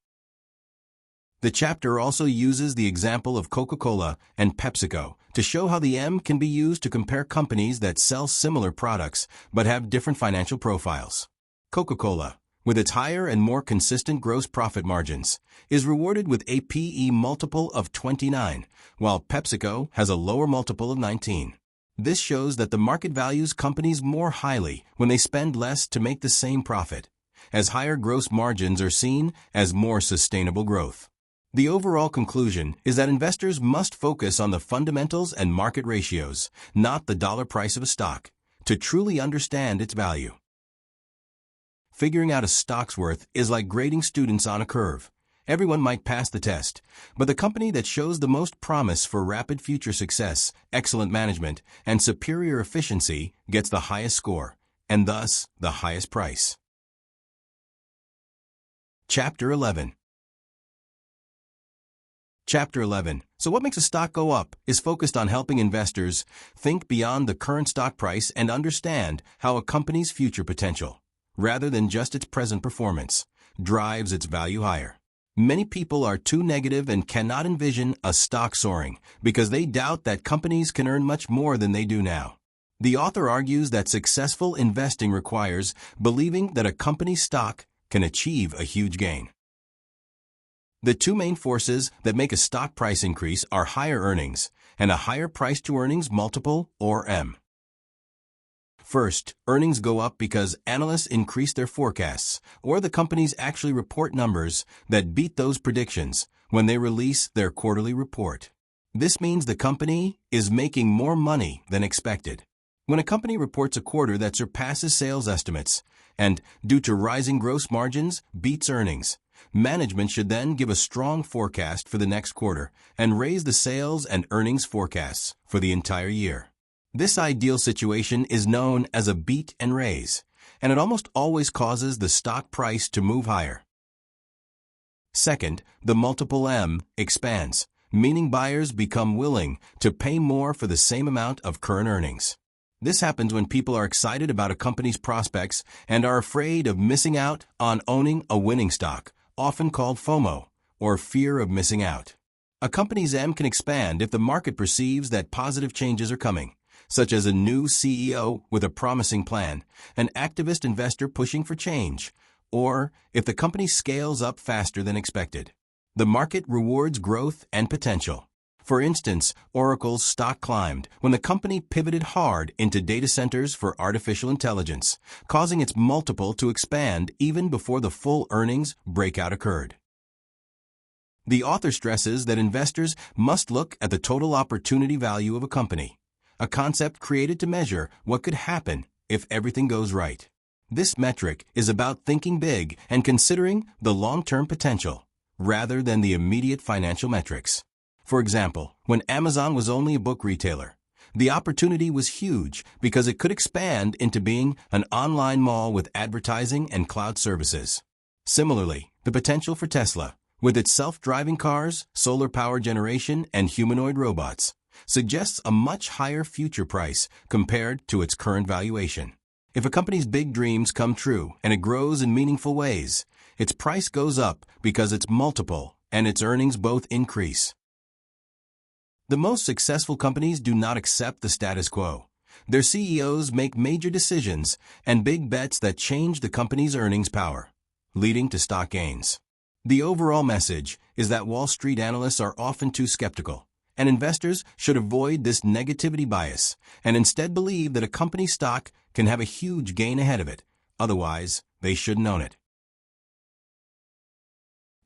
The chapter also uses the example of Coca-Cola and PepsiCo to show how the M can be used to compare companies that sell similar products but have different financial profiles. Coca-Cola, with its higher and more consistent gross profit margins, is rewarded with a PE multiple of 29, while PepsiCo has a lower multiple of 19. This shows that the market values companies more highly when they spend less to make the same profit, as higher gross margins are seen as more sustainable growth. The overall conclusion is that investors must focus on the fundamentals and market ratios, not the dollar price of a stock, to truly understand its value. Figuring out a stock's worth is like grading students on a curve. Everyone might pass the test, but the company that shows the most promise for rapid future success, excellent management, and superior efficiency gets the highest score, and thus the highest price. Chapter 11. Chapter 11. So what makes a stock go up is focused on helping investors think beyond the current stock price and understand how a company's future potential, rather than just its present performance, drives its value higher. Many people are too negative and cannot envision a stock soaring because they doubt that companies can earn much more than they do now. The author argues that successful investing requires believing that a company's stock can achieve a huge gain. The two main forces that make a stock price increase are higher earnings and a higher price-to-earnings multiple, or M. First, earnings go up because analysts increase their forecasts, or the companies actually report numbers that beat those predictions when they release their quarterly report. This means the company is making more money than expected. When a company reports a quarter that surpasses sales estimates and, due to rising gross margins, beats earnings, management should then give a strong forecast for the next quarter and raise the sales and earnings forecasts for the entire year. This ideal situation is known as a beat and raise, and it almost always causes the stock price to move higher. Second, the multiple M expands, meaning buyers become willing to pay more for the same amount of current earnings. This happens when people are excited about a company's prospects and are afraid of missing out on owning a winning stock, often called FOMO, or fear of missing out. A company's M can expand if the market perceives that positive changes are coming, such as a new CEO with a promising plan, an activist investor pushing for change, or if the company scales up faster than expected. The market rewards growth and potential. For instance, Oracle's stock climbed when the company pivoted hard into data centers for artificial intelligence, causing its multiple to expand even before the full earnings breakout occurred. The author stresses that investors must look at the total opportunity value of a company, a concept created to measure what could happen if everything goes right. This metric is about thinking big and considering the long-term potential, rather than the immediate financial metrics. For example, when Amazon was only a book retailer, the opportunity was huge because it could expand into being an online mall with advertising and cloud services. Similarly, the potential for Tesla, with its self-driving cars, solar power generation, and humanoid robots, suggests a much higher future price compared to its current valuation. If a company's big dreams come true and it grows in meaningful ways, its price goes up because its multiple and its earnings both increase. The most successful companies do not accept the status quo. Their CEOs make major decisions and big bets that change the company's earnings power, leading to stock gains. The overall message is that Wall Street analysts are often too skeptical, and investors should avoid this negativity bias and instead believe that a company's stock can have a huge gain ahead of it. Otherwise, they shouldn't own it.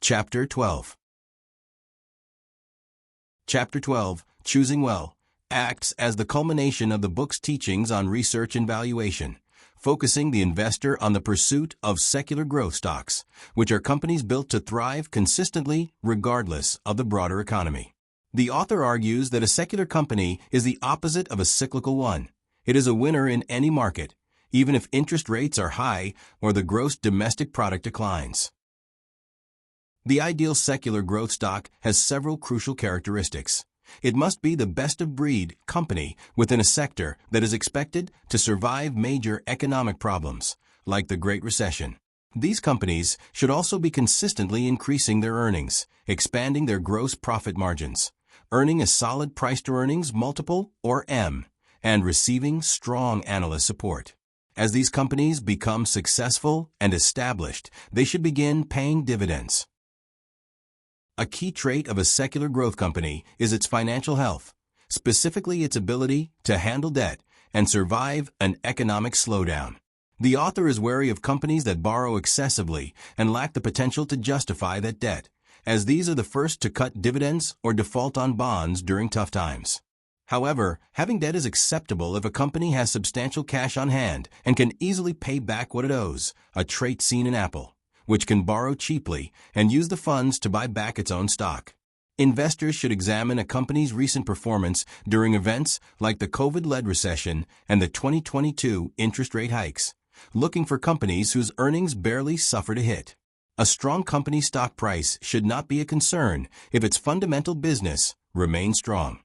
Chapter 12. Chapter 12, Choosing Well, acts as the culmination of the book's teachings on research and valuation, focusing the investor on the pursuit of secular growth stocks, which are companies built to thrive consistently regardless of the broader economy. The author argues that a secular company is the opposite of a cyclical one. It is a winner in any market, even if interest rates are high or the gross domestic product declines. The ideal secular growth stock has several crucial characteristics. It must be the best-of-breed company within a sector that is expected to survive major economic problems, like the Great Recession. These companies should also be consistently increasing their earnings, expanding their gross profit margins, earning a solid price-to-earnings multiple, or M, and receiving strong analyst support. As these companies become successful and established, they should begin paying dividends. A key trait of a secular growth company is its financial health, specifically its ability to handle debt and survive an economic slowdown. The author is wary of companies that borrow excessively and lack the potential to justify that debt, as these are the first to cut dividends or default on bonds during tough times. However, having debt is acceptable if a company has substantial cash on hand and can easily pay back what it owes, a trait seen in Apple, which can borrow cheaply and use the funds to buy back its own stock. Investors should examine a company's recent performance during events like the COVID-led recession and the 2022 interest rate hikes, looking for companies whose earnings barely suffered a hit. A strong company's stock price should not be a concern if its fundamental business remains strong.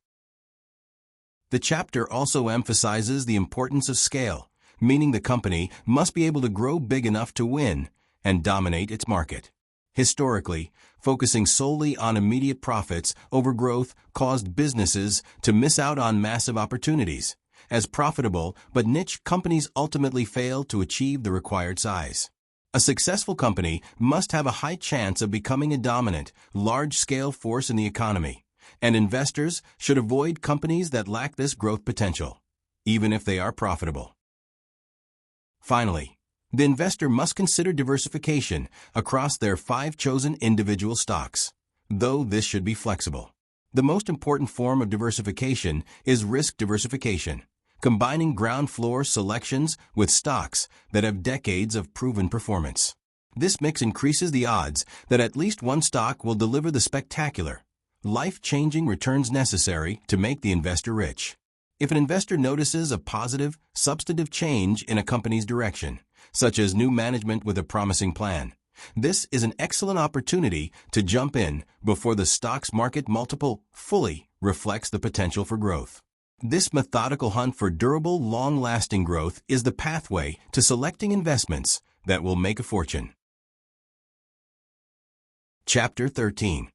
The chapter also emphasizes the importance of scale, meaning the company must be able to grow big enough to win and dominate its market. Historically, focusing solely on immediate profits over growth caused businesses to miss out on massive opportunities, as profitable but niche companies ultimately fail to achieve the required size. A successful company must have a high chance of becoming a dominant, large-scale force in the economy, and investors should avoid companies that lack this growth potential, even if they are profitable. Finally, the investor must consider diversification across their 5 chosen individual stocks, though this should be flexible. The most important form of diversification is risk diversification, combining ground floor selections with stocks that have decades of proven performance. This mix increases the odds that at least one stock will deliver the spectacular, life-changing returns necessary to make the investor rich. If an investor notices a positive, substantive change in a company's direction, such as new management with a promising plan, this is an excellent opportunity to jump in before the stock's market multiple fully reflects the potential for growth. This methodical hunt for durable, long-lasting growth is the pathway to selecting investments that will make a fortune. Chapter 13.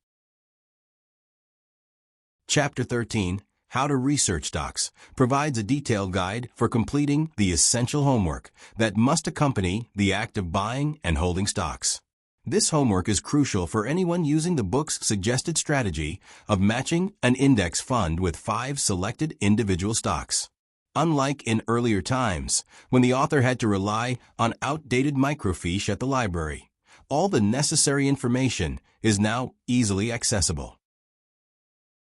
Chapter 13, How to Research Stocks, provides a detailed guide for completing the essential homework that must accompany the act of buying and holding stocks. This homework is crucial for anyone using the book's suggested strategy of matching an index fund with 5 selected individual stocks. Unlike in earlier times, when the author had to rely on outdated microfiche at the library, all the necessary information is now easily accessible.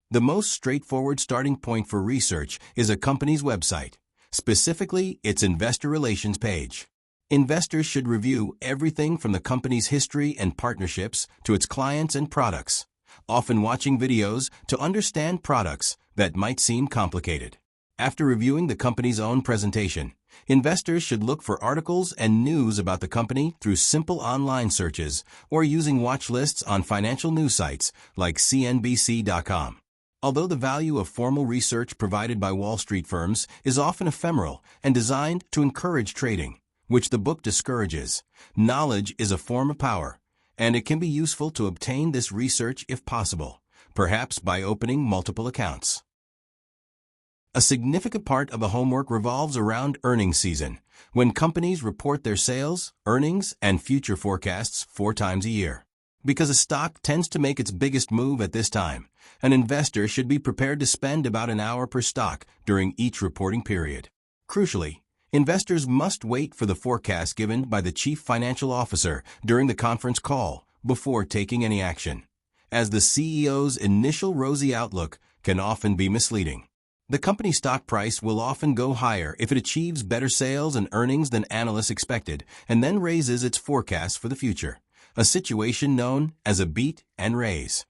The most straightforward starting point for research is a company's website, specifically its investor relations page. Investors should review everything from the company's history and partnerships to its clients and products, often watching videos to understand products that might seem complicated. After reviewing the company's own presentation, Investors should look for articles and news about the company through simple online searches or using watch lists on financial news sites like CNBC.com. Although the value of formal research provided by Wall Street firms is often ephemeral and designed to encourage trading, which the book discourages, knowledge is a form of power, and it can be useful to obtain this research if possible, perhaps by opening multiple accounts. A significant part of the homework revolves around earnings season, when companies report their sales, earnings, and future forecasts 4 times a year. Because a stock tends to make its biggest move at this time, an investor should be prepared to spend about an hour per stock during each reporting period. Crucially, investors must wait for the forecast given by the chief financial officer during the conference call before taking any action, as the CEO's initial rosy outlook can often be misleading. The company stock price will often go higher if it achieves better sales and earnings than analysts expected and then raises its forecast for the future, a situation known as a beat and raise.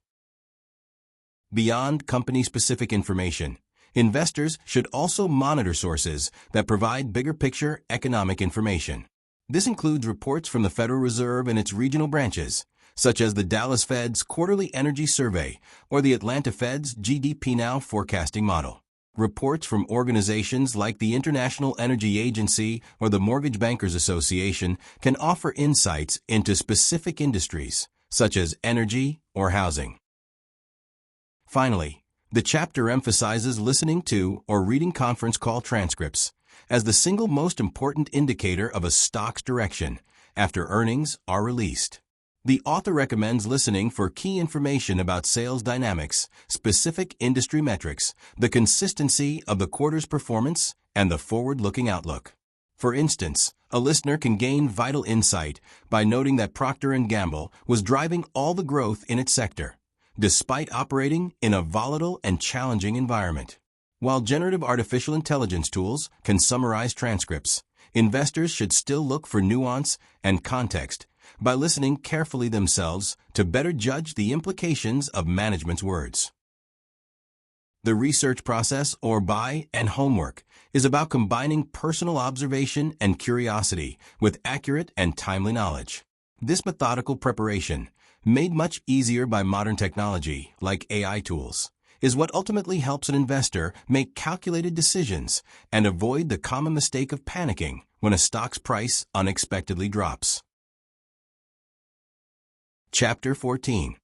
Beyond company-specific information, investors should also monitor sources that provide bigger-picture economic information. This includes reports from the Federal Reserve and its regional branches, such as the Dallas Fed's Quarterly Energy Survey or the Atlanta Fed's GDP Now forecasting model. Reports from organizations like the International Energy Agency or the Mortgage Bankers Association can offer insights into specific industries, such as energy or housing. Finally, the chapter emphasizes listening to or reading conference call transcripts as the single most important indicator of a stock's direction after earnings are released. The author recommends listening for key information about sales dynamics, specific industry metrics, the consistency of the quarter's performance, and the forward-looking outlook. For instance, a listener can gain vital insight by noting that Procter & Gamble was driving all the growth in its sector, despite operating in a volatile and challenging environment. While generative artificial intelligence tools can summarize transcripts, investors should still look for nuance and context by listening carefully themselves to better judge the implications of management's words. The research process, or buy and homework, is about combining personal observation and curiosity with accurate and timely knowledge. This methodical preparation, made much easier by modern technology like AI tools, is what ultimately helps an investor make calculated decisions and avoid the common mistake of panicking when a stock's price unexpectedly drops. Chapter 14.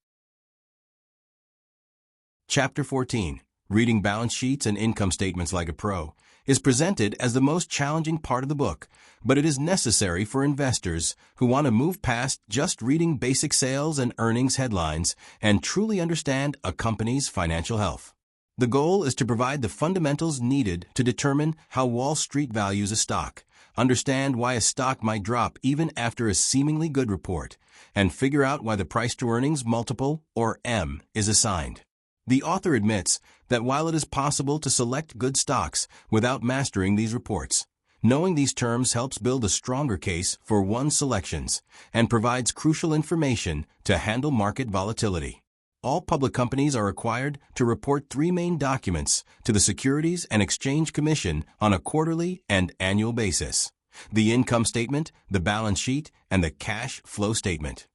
Chapter 14, Reading Balance Sheets and Income Statements Like a Pro, is presented as the most challenging part of the book, but it is necessary for investors who want to move past just reading basic sales and earnings headlines and truly understand a company's financial health. The goal is to provide the fundamentals needed to determine how Wall Street values a stock, understand why a stock might drop even after a seemingly good report, and figure out why the price-to-earnings multiple, or M, is assigned. The author admits that while it is possible to select good stocks without mastering these reports, knowing these terms helps build a stronger case for one's selections and provides crucial information to handle market volatility. All public companies are required to report 3 main documents to the Securities and Exchange Commission on a quarterly and annual basis: the income statement, the balance sheet, and the cash flow statement.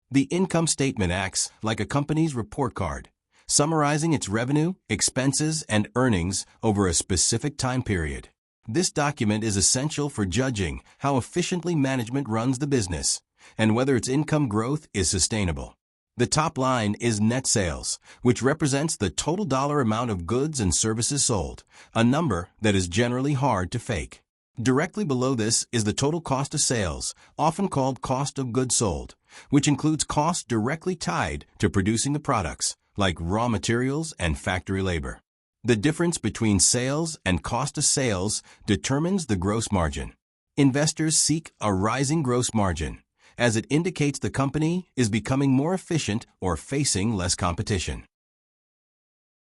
The income statement acts like a company's report card, summarizing its revenue, expenses, and earnings over a specific time period. This document is essential for judging how efficiently management runs the business and whether its income growth is sustainable. The top line is net sales, which represents the total dollar amount of goods and services sold, a number that is generally hard to fake. Directly below this is the total cost of sales, often called cost of goods sold, which includes costs directly tied to producing the products, like raw materials and factory labor. The difference between sales and cost of sales determines the gross margin. Investors seek a rising gross margin, as it indicates the company is becoming more efficient or facing less competition.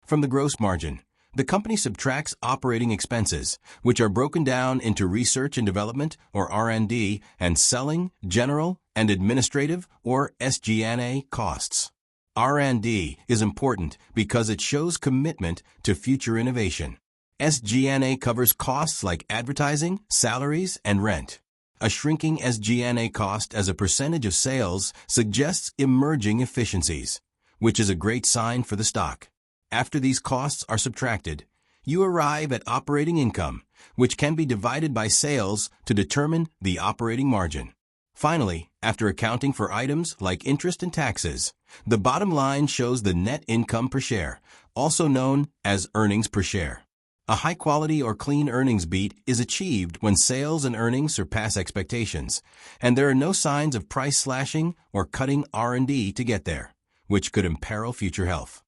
From the gross margin, the company subtracts operating expenses, which are broken down into research and development, or R&D, and selling, general, and administrative, or SG&A, costs. R&D is important because it shows commitment to future innovation. SG&A covers costs like advertising, salaries, and rent. A shrinking SG&A cost as a percentage of sales suggests emerging efficiencies, which is a great sign for the stock. After these costs are subtracted, you arrive at operating income, which can be divided by sales to determine the operating margin. Finally, after accounting for items like interest and taxes, the bottom line shows the net income per share, also known as earnings per share. A high-quality or clean earnings beat is achieved when sales and earnings surpass expectations, and there are no signs of price slashing or cutting R&D to get there, which could imperil future health.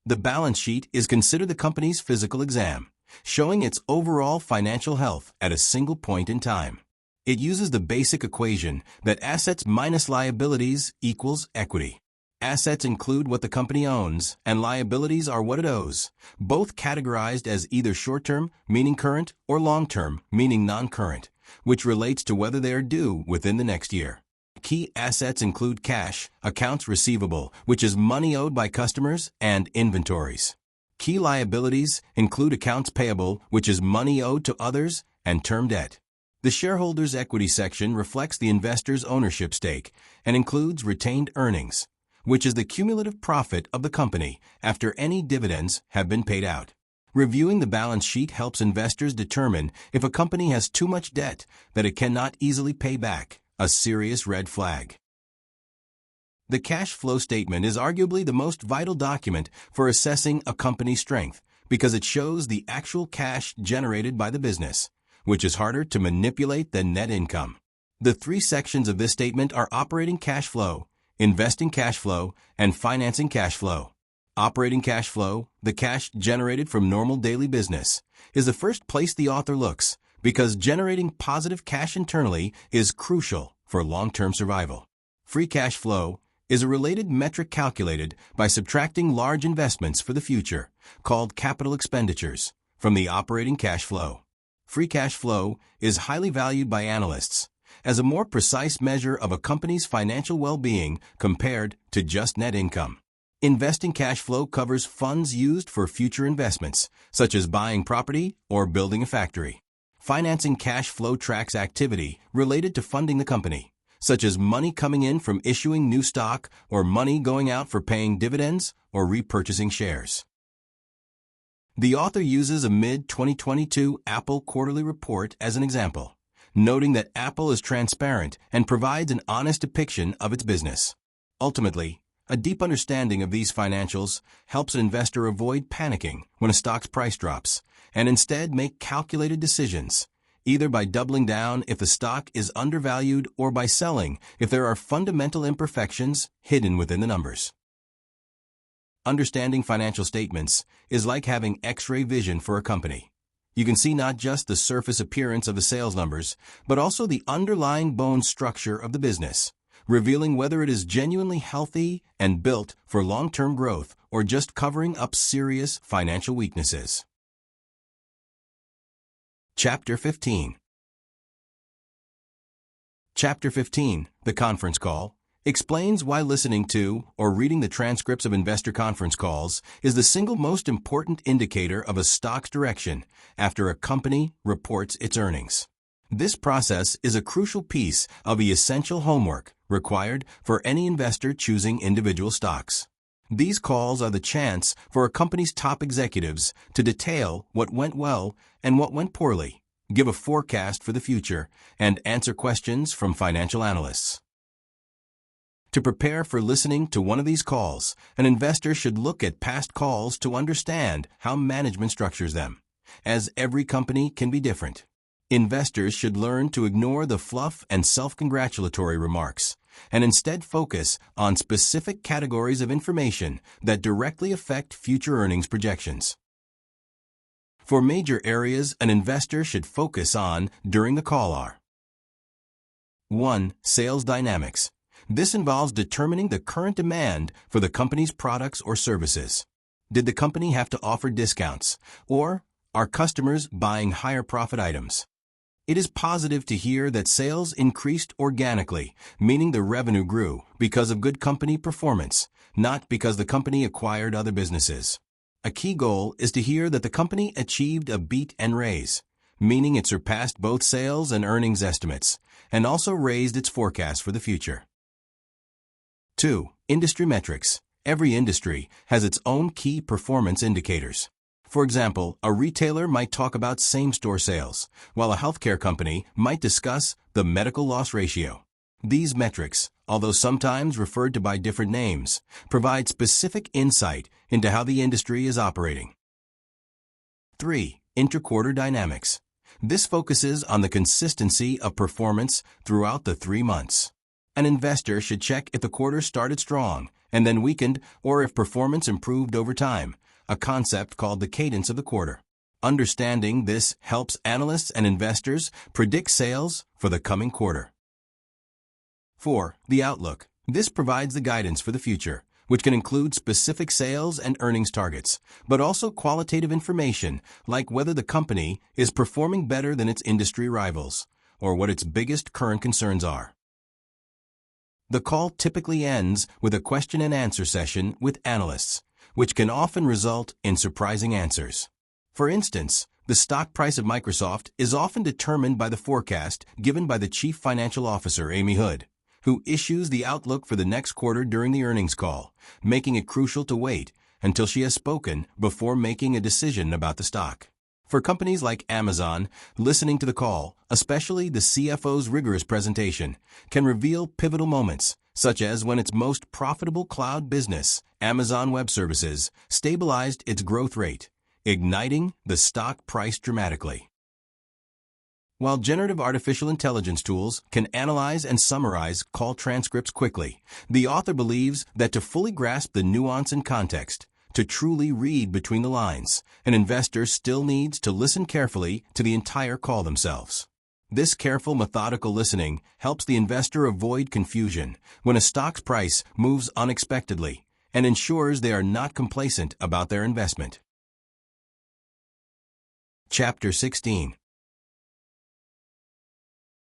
The balance sheet is considered the company's physical exam, showing its overall financial health at a single point in time. It uses the basic equation that assets minus liabilities equals equity. Assets include what the company owns, and liabilities are what it owes, both categorized as either short-term, meaning current, or long-term, meaning non-current, which relates to whether they are due within the next year. Key assets include cash, accounts receivable, which is money owed by customers, and inventories. Key liabilities include accounts payable, which is money owed to others, and term debt. The shareholders' equity section reflects the investor's ownership stake and includes retained earnings, which is the cumulative profit of the company after any dividends have been paid out. Reviewing the balance sheet helps investors determine if a company has too much debt that it cannot easily pay back, a serious red flag. The cash flow statement is arguably the most vital document for assessing a company's strength because it shows the actual cash generated by the business, which is harder to manipulate than net income. The three sections of this statement are operating cash flow, investing cash flow, and financing cash flow. Operating cash flow, the cash generated from normal daily business, is the first place the author looks because generating positive cash internally is crucial for long-term survival. Free cash flow is a related metric calculated by subtracting large investments for the future, called capital expenditures, from the operating cash flow. Free cash flow is highly valued by analysts as a more precise measure of a company's financial well-being compared to just net income. Investing cash flow covers funds used for future investments, such as buying property or building a factory. Financing cash flow tracks activity related to funding the company, such as money coming in from issuing new stock or money going out for paying dividends or repurchasing shares. The author uses a mid-2022 Apple quarterly report as an example, noting that Apple is transparent and provides an honest depiction of its business. Ultimately, a deep understanding of these financials helps an investor avoid panicking when a stock's price drops and instead make calculated decisions, either by doubling down if the stock is undervalued or by selling if there are fundamental imperfections hidden within the numbers. Understanding financial statements is like having X-ray vision for a company. You can see not just the surface appearance of the sales numbers, but also the underlying bone structure of the business, revealing whether it is genuinely healthy and built for long-term growth or just covering up serious financial weaknesses. Chapter 15. Chapter 15, The Conference Call, explains why listening to or reading the transcripts of investor conference calls is the single most important indicator of a stock's direction after a company reports its earnings. This process is a crucial piece of the essential homework required for any investor choosing individual stocks. These calls are the chance for a company's top executives to detail what went well and what went poorly, give a forecast for the future, and answer questions from financial analysts. To prepare for listening to one of these calls, an investor should look at past calls to understand how management structures them, as every company can be different. Investors should learn to ignore the fluff and self-congratulatory remarks, and instead focus on specific categories of information that directly affect future earnings projections. For major areas an investor should focus on during the call are: 1. Sales dynamics. This involves determining the current demand for the company's products or services. Did the company have to offer discounts, or are customers buying higher profit items? It is positive to hear that sales increased organically, meaning the revenue grew because of good company performance, not because the company acquired other businesses. A key goal is to hear that the company achieved a beat and raise, meaning it surpassed both sales and earnings estimates, and also raised its forecast for the future. 2. Industry metrics. Every industry has its own key performance indicators. For example, a retailer might talk about same-store sales, while a healthcare company might discuss the medical loss ratio. These metrics, although sometimes referred to by different names, provide specific insight into how the industry is operating. 3. Interquarter dynamics. This focuses on the consistency of performance throughout the 3 months. An investor should check if the quarter started strong and then weakened, or if performance improved over time, a concept called the cadence of the quarter. Understanding this helps analysts and investors predict sales for the coming quarter. 4. The outlook. This provides the guidance for the future, which can include specific sales and earnings targets, but also qualitative information like whether the company is performing better than its industry rivals, or what its biggest current concerns are. The call typically ends with a question and answer session with analysts, which can often result in surprising answers. For instance, the stock price of Microsoft is often determined by the forecast given by the Chief Financial Officer, Amy Hood, who issues the outlook for the next quarter during the earnings call, making it crucial to wait until she has spoken before making a decision about the stock. For companies like Amazon, listening to the call, especially the CFO's rigorous presentation, can reveal pivotal moments, such as when its most profitable cloud business, Amazon Web Services, stabilized its growth rate, igniting the stock price dramatically. While generative artificial intelligence tools can analyze and summarize call transcripts quickly, the author believes that to fully grasp the nuance and context, to truly read between the lines, an investor still needs to listen carefully to the entire call themselves. This careful, methodical listening helps the investor avoid confusion when a stock's price moves unexpectedly and ensures they are not complacent about their investment. Chapter 16.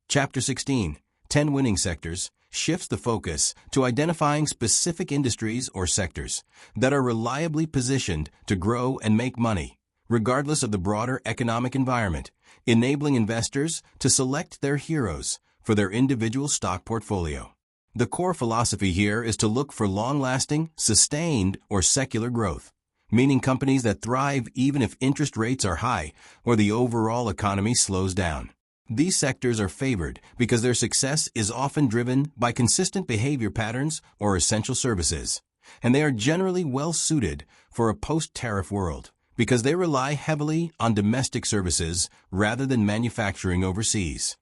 Chapter 16, 10 Winning Sectors, shifts the focus to identifying specific industries or sectors that are reliably positioned to grow and make money, regardless of the broader economic environment, enabling investors to select their heroes for their individual stock portfolio. The core philosophy here is to look for long-lasting, sustained, or secular growth, meaning companies that thrive even if interest rates are high or the overall economy slows down. These sectors are favored because their success is often driven by consistent behavior patterns or essential services, and they are generally well-suited for a post-tariff world because they rely heavily on domestic services rather than manufacturing overseas.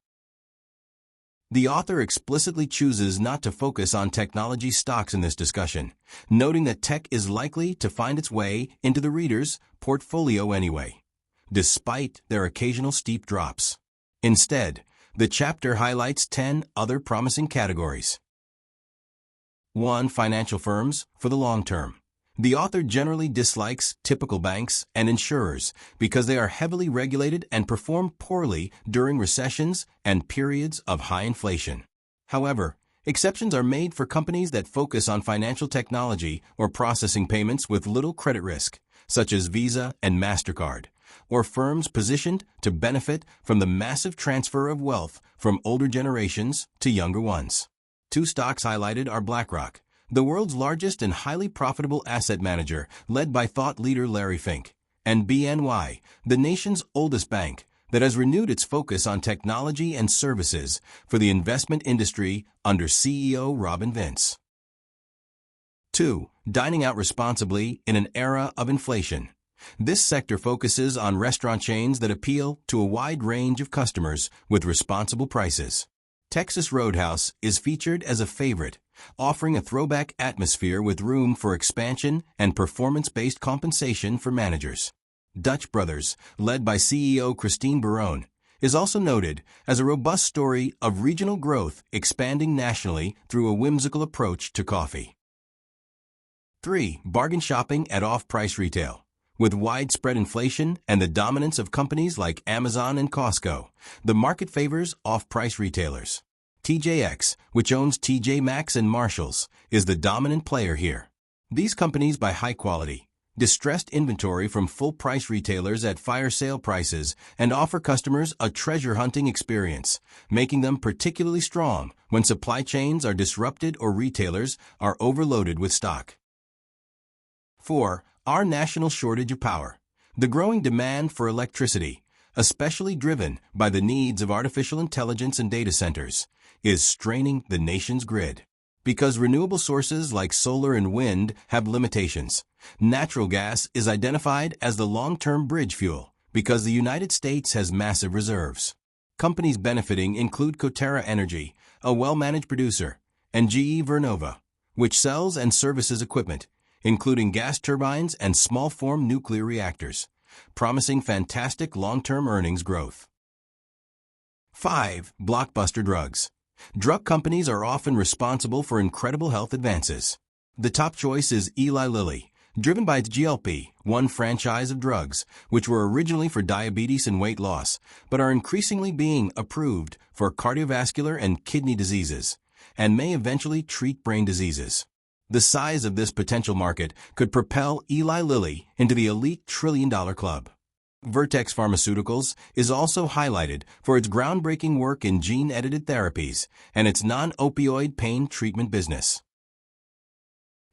The author explicitly chooses not to focus on technology stocks in this discussion, noting that tech is likely to find its way into the reader's portfolio anyway, despite their occasional steep drops. Instead, the chapter highlights 10 other promising categories. 1. Financial firms for the long term. The author generally dislikes typical banks and insurers because they are heavily regulated and perform poorly during recessions and periods of high inflation. However, exceptions are made for companies that focus on financial technology or processing payments with little credit risk, such as Visa and MasterCard, or firms positioned to benefit from the massive transfer of wealth from older generations to younger ones. 2 stocks highlighted are BlackRock, the world's largest and highly profitable asset manager led by thought leader Larry Fink, and BNY, the nation's oldest bank that has renewed its focus on technology and services for the investment industry under CEO Robin Vince. 2. Dining out responsibly in an era of inflation. This sector focuses on restaurant chains that appeal to a wide range of customers with responsible prices. Texas Roadhouse is featured as a favorite, offering a throwback atmosphere with room for expansion and performance-based compensation for managers. Dutch Brothers, led by CEO Christine Barone, is also noted as a robust story of regional growth expanding nationally through a whimsical approach to coffee. 3. Bargain shopping at off-price retail. With widespread inflation and the dominance of companies like Amazon and Costco, the market favors off-price retailers. TJX, which owns TJ Maxx and Marshalls, is the dominant player here. These companies buy high-quality, distressed inventory from full-price retailers at fire sale prices, and offer customers a treasure-hunting experience, making them particularly strong when supply chains are disrupted or retailers are overloaded with stock. 4. Our national shortage of power. The growing demand for electricity, especially driven by the needs of artificial intelligence and data centers, is straining the nation's grid. Because renewable sources like solar and wind have limitations, natural gas is identified as the long-term bridge fuel because the United States has massive reserves. Companies benefiting include Coterra Energy, a well-managed producer, and GE Vernova, which sells and services equipment, including gas turbines and small-form nuclear reactors, promising fantastic long-term earnings growth. 5. Blockbuster drugs. Drug companies are often responsible for incredible health advances. The top choice is Eli Lilly, driven by its GLP-1 franchise of drugs, which were originally for diabetes and weight loss, but are increasingly being approved for cardiovascular and kidney diseases, and may eventually treat brain diseases. The size of this potential market could propel Eli Lilly into the elite trillion-dollar club. Vertex Pharmaceuticals is also highlighted for its groundbreaking work in gene-edited therapies and its non-opioid pain treatment business.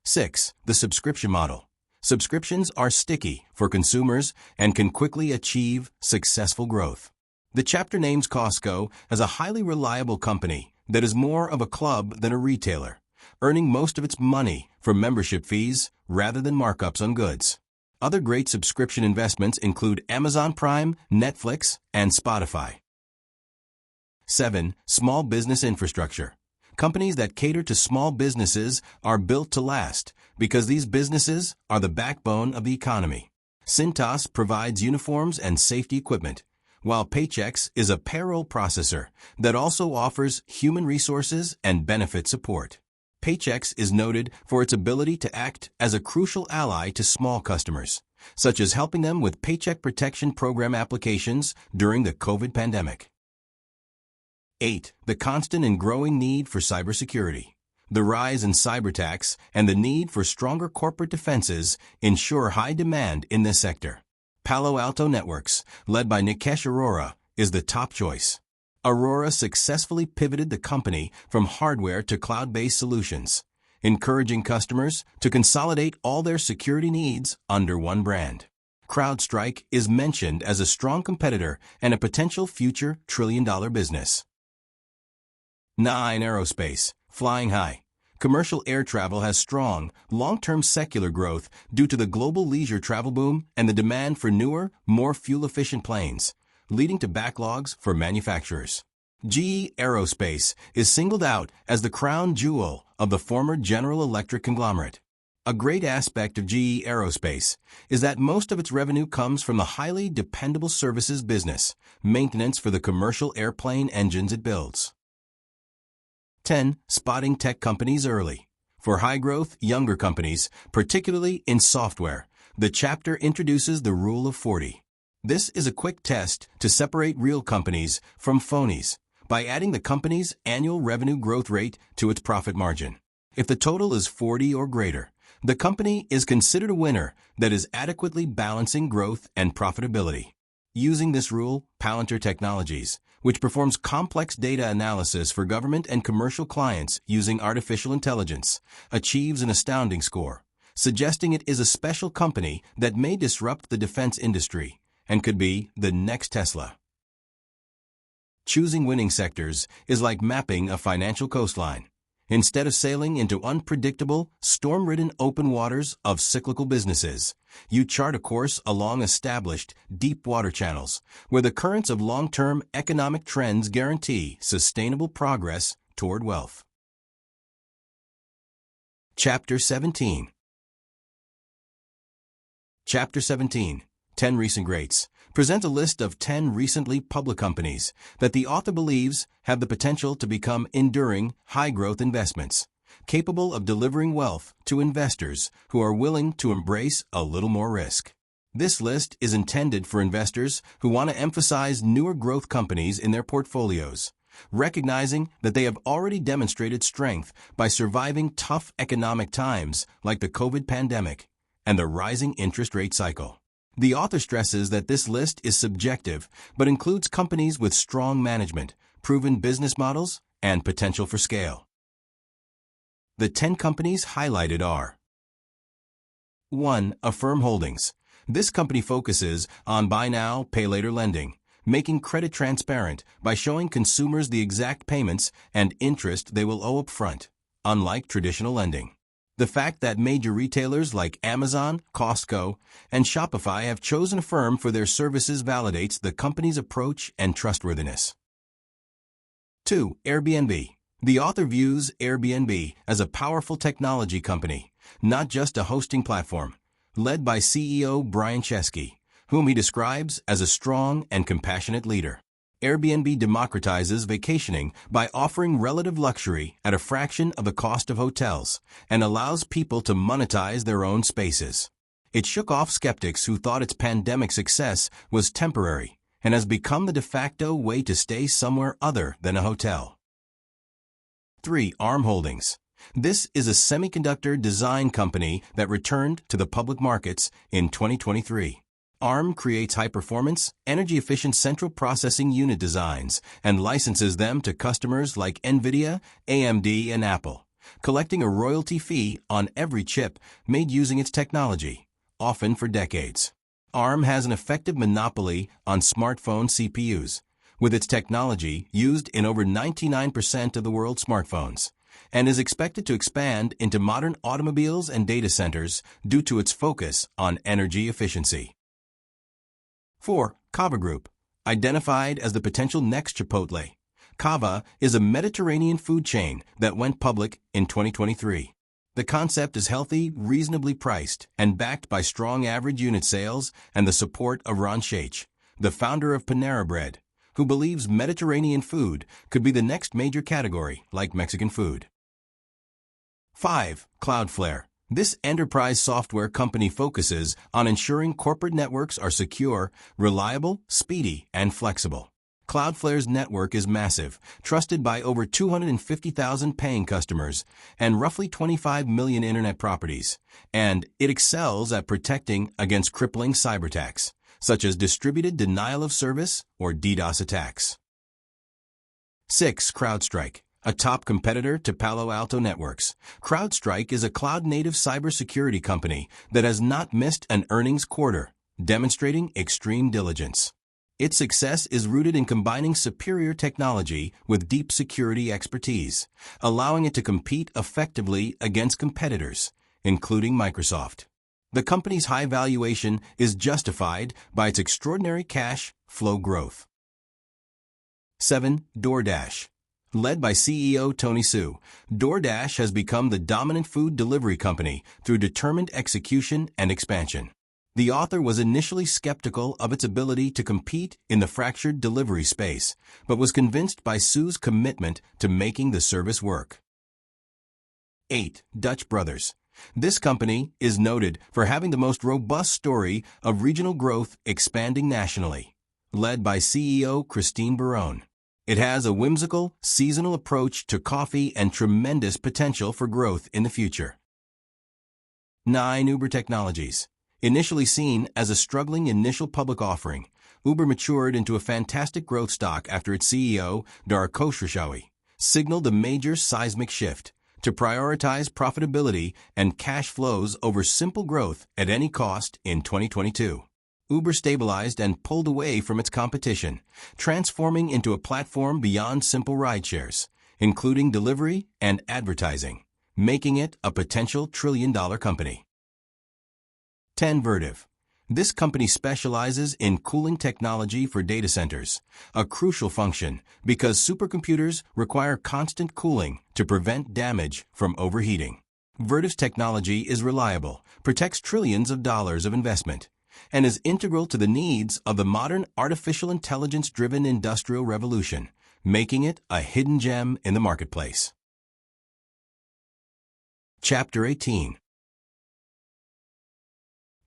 6. The subscription model. Subscriptions are sticky for consumers and can quickly achieve successful growth. The chapter names Costco as a highly reliable company that is more of a club than a retailer, earning most of its money from membership fees rather than markups on goods. Other great subscription investments include Amazon Prime, Netflix, and Spotify. 7. Small business infrastructure. Companies that cater to small businesses are built to last because these businesses are the backbone of the economy. Cintas provides uniforms and safety equipment, while Paychex is a payroll processor that also offers human resources and benefit support. Paychex is noted for its ability to act as a crucial ally to small customers, such as helping them with Paycheck Protection Program applications during the COVID pandemic. 8. The constant and growing need for cybersecurity. The rise in cyberattacks and the need for stronger corporate defenses ensure high demand in this sector. Palo Alto Networks, led by Nikesh Arora, is the top choice. Aurora successfully pivoted the company from hardware to cloud-based solutions, encouraging customers to consolidate all their security needs under one brand. CrowdStrike is mentioned as a strong competitor and a potential future trillion-dollar business. 9. Aerospace, flying high. Commercial air travel has strong, long-term secular growth due to the global leisure travel boom and the demand for newer, more fuel-efficient planes, leading to backlogs for manufacturers. GE Aerospace is singled out as the crown jewel of the former General Electric conglomerate. A great aspect of GE Aerospace is that most of its revenue comes from the highly dependable services business, maintenance for the commercial airplane engines it builds. 10. Spotting tech companies early. For high-growth, younger companies, particularly in software, the chapter introduces the Rule of 40. This is a quick test to separate real companies from phonies by adding the company's annual revenue growth rate to its profit margin. If the total is 40 or greater, the company is considered a winner that is adequately balancing growth and profitability. Using this rule, Palantir Technologies, which performs complex data analysis for government and commercial clients using artificial intelligence, achieves an astounding score, suggesting it is a special company that may disrupt the defense industry and could be the next Tesla. Choosing winning sectors is like mapping a financial coastline. Instead of sailing into unpredictable, storm-ridden open waters of cyclical businesses, you chart a course along established, deep water channels, where the currents of long-term economic trends guarantee sustainable progress toward wealth. Chapter 17. Chapter 17, 10 Recent Greats, presents a list of 10 recently public companies that the author believes have the potential to become enduring, high-growth investments, capable of delivering wealth to investors who are willing to embrace a little more risk. This list is intended for investors who want to emphasize newer growth companies in their portfolios, recognizing that they have already demonstrated strength by surviving tough economic times like the COVID pandemic and the rising interest rate cycle. The author stresses that this list is subjective, but includes companies with strong management, proven business models, and potential for scale. The 10 companies highlighted are: 1. Affirm Holdings. This company focuses on buy now, pay later lending, making credit transparent by showing consumers the exact payments and interest they will owe up front, unlike traditional lending. The fact that major retailers like Amazon, Costco, and Shopify have chosen Affirm for their services validates the company's approach and trustworthiness. 2. Airbnb. The author views Airbnb as a powerful technology company, not just a hosting platform, led by CEO Brian Chesky, whom he describes as a strong and compassionate leader. Airbnb democratizes vacationing by offering relative luxury at a fraction of the cost of hotels and allows people to monetize their own spaces. It shook off skeptics who thought its pandemic success was temporary and has become the de facto way to stay somewhere other than a hotel. 3. ARM Holdings. This is a semiconductor design company that returned to the public markets in 2023. ARM creates high-performance, energy-efficient central processing unit designs and licenses them to customers like Nvidia, AMD, and Apple, collecting a royalty fee on every chip made using its technology, often for decades. ARM has an effective monopoly on smartphone CPUs, with its technology used in over 99% of the world's smartphones, and is expected to expand into modern automobiles and data centers due to its focus on energy efficiency. 4. Cava Group. Identified as the potential next Chipotle, Cava is a Mediterranean food chain that went public in 2023. The concept is healthy, reasonably priced, and backed by strong average unit sales and the support of Ron Shaich, the founder of Panera Bread, who believes Mediterranean food could be the next major category like Mexican food. 5. Cloudflare. This enterprise software company focuses on ensuring corporate networks are secure, reliable, speedy, and flexible. Cloudflare's network is massive, trusted by over 250,000 paying customers and roughly 25 million internet properties, and it excels at protecting against crippling cyberattacks, such as distributed denial of service or DDoS attacks. 6. CrowdStrike. A top competitor to Palo Alto Networks, CrowdStrike is a cloud-native cybersecurity company that has not missed an earnings quarter, demonstrating extreme diligence. Its success is rooted in combining superior technology with deep security expertise, allowing it to compete effectively against competitors, including Microsoft. The company's high valuation is justified by its extraordinary cash flow growth. 7. DoorDash. Led by CEO Tony Xu, DoorDash has become the dominant food delivery company through determined execution and expansion. The author was initially skeptical of its ability to compete in the fractured delivery space, but was convinced by Xu's commitment to making the service work. 8. Dutch Brothers. This company is noted for having the most robust story of regional growth expanding nationally, led by CEO Christine Barone. It has a whimsical, seasonal approach to coffee and tremendous potential for growth in the future. 9. Uber Technologies. Initially seen as a struggling initial public offering, Uber matured into a fantastic growth stock after its CEO, Dara Khosrowshahi, signaled a major seismic shift to prioritize profitability and cash flows over simple growth at any cost in 2022. Uber stabilized and pulled away from its competition, transforming into a platform beyond simple rideshares, including delivery and advertising, making it a potential trillion-dollar company. 10. Vertiv. This company specializes in cooling technology for data centers, a crucial function because supercomputers require constant cooling to prevent damage from overheating. Vertiv's technology is reliable, protects trillions of dollars of investment, and is integral to the needs of the modern artificial intelligence-driven industrial revolution, making it a hidden gem in the marketplace. Chapter 18.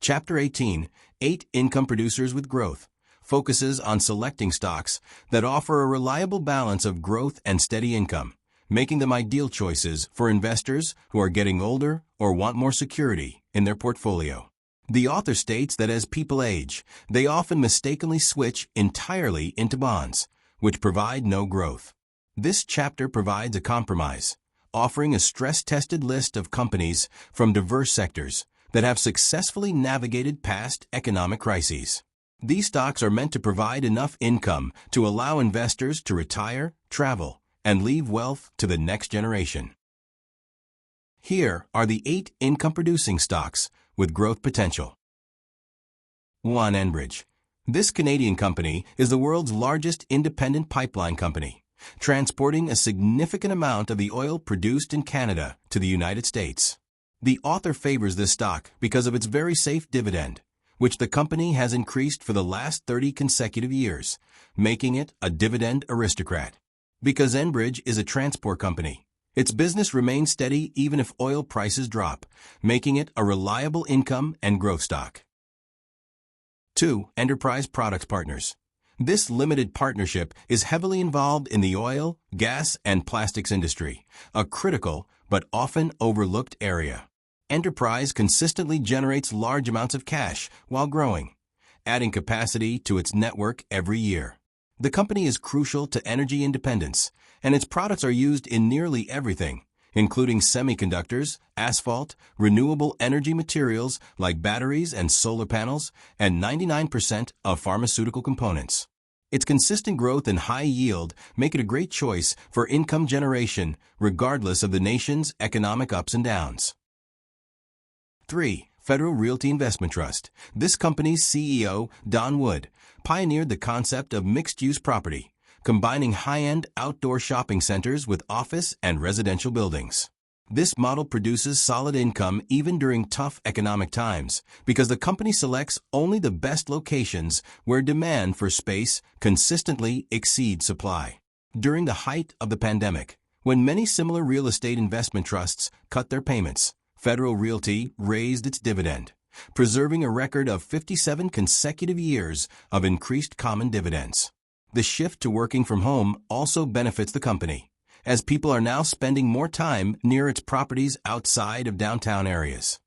Chapter 18, 8 Income Producers with Growth, focuses on selecting stocks that offer a reliable balance of growth and steady income, making them ideal choices for investors who are getting older or want more security in their portfolio. The author states that as people age, they often mistakenly switch entirely into bonds, which provide no growth. This chapter provides a compromise, offering a stress-tested list of companies from diverse sectors that have successfully navigated past economic crises. These stocks are meant to provide enough income to allow investors to retire, travel, and leave wealth to the next generation. Here are the 8 income-producing stocks with growth potential. 1. Enbridge. This Canadian company is the world's largest independent pipeline company, transporting a significant amount of the oil produced in Canada to the United States. The author favors this stock because of its very safe dividend, which the company has increased for the last 30 consecutive years, making it a dividend aristocrat. Because Enbridge is a transport company, its business remains steady even if oil prices drop, making it a reliable income and growth stock. 2. Enterprise Products Partners. This limited partnership is heavily involved in the oil, gas, and plastics industry, a critical but often overlooked area. Enterprise consistently generates large amounts of cash while growing, adding capacity to its network every year. The company is crucial to energy independence, and its products are used in nearly everything, including semiconductors, asphalt, renewable energy materials like batteries and solar panels, and 99% of pharmaceutical components. Its consistent growth and high yield make it a great choice for income generation, regardless of the nation's economic ups and downs. 3. Federal Realty Investment Trust. This company's CEO, Don Wood, pioneered the concept of mixed-use property, combining high-end outdoor shopping centers with office and residential buildings. This model produces solid income even during tough economic times because the company selects only the best locations where demand for space consistently exceeds supply. During the height of the pandemic, when many similar real estate investment trusts cut their payments, Federal Realty raised its dividend, preserving a record of 57 consecutive years of increased common dividends. The shift to working from home also benefits the company, as people are now spending more time near its properties outside of downtown areas.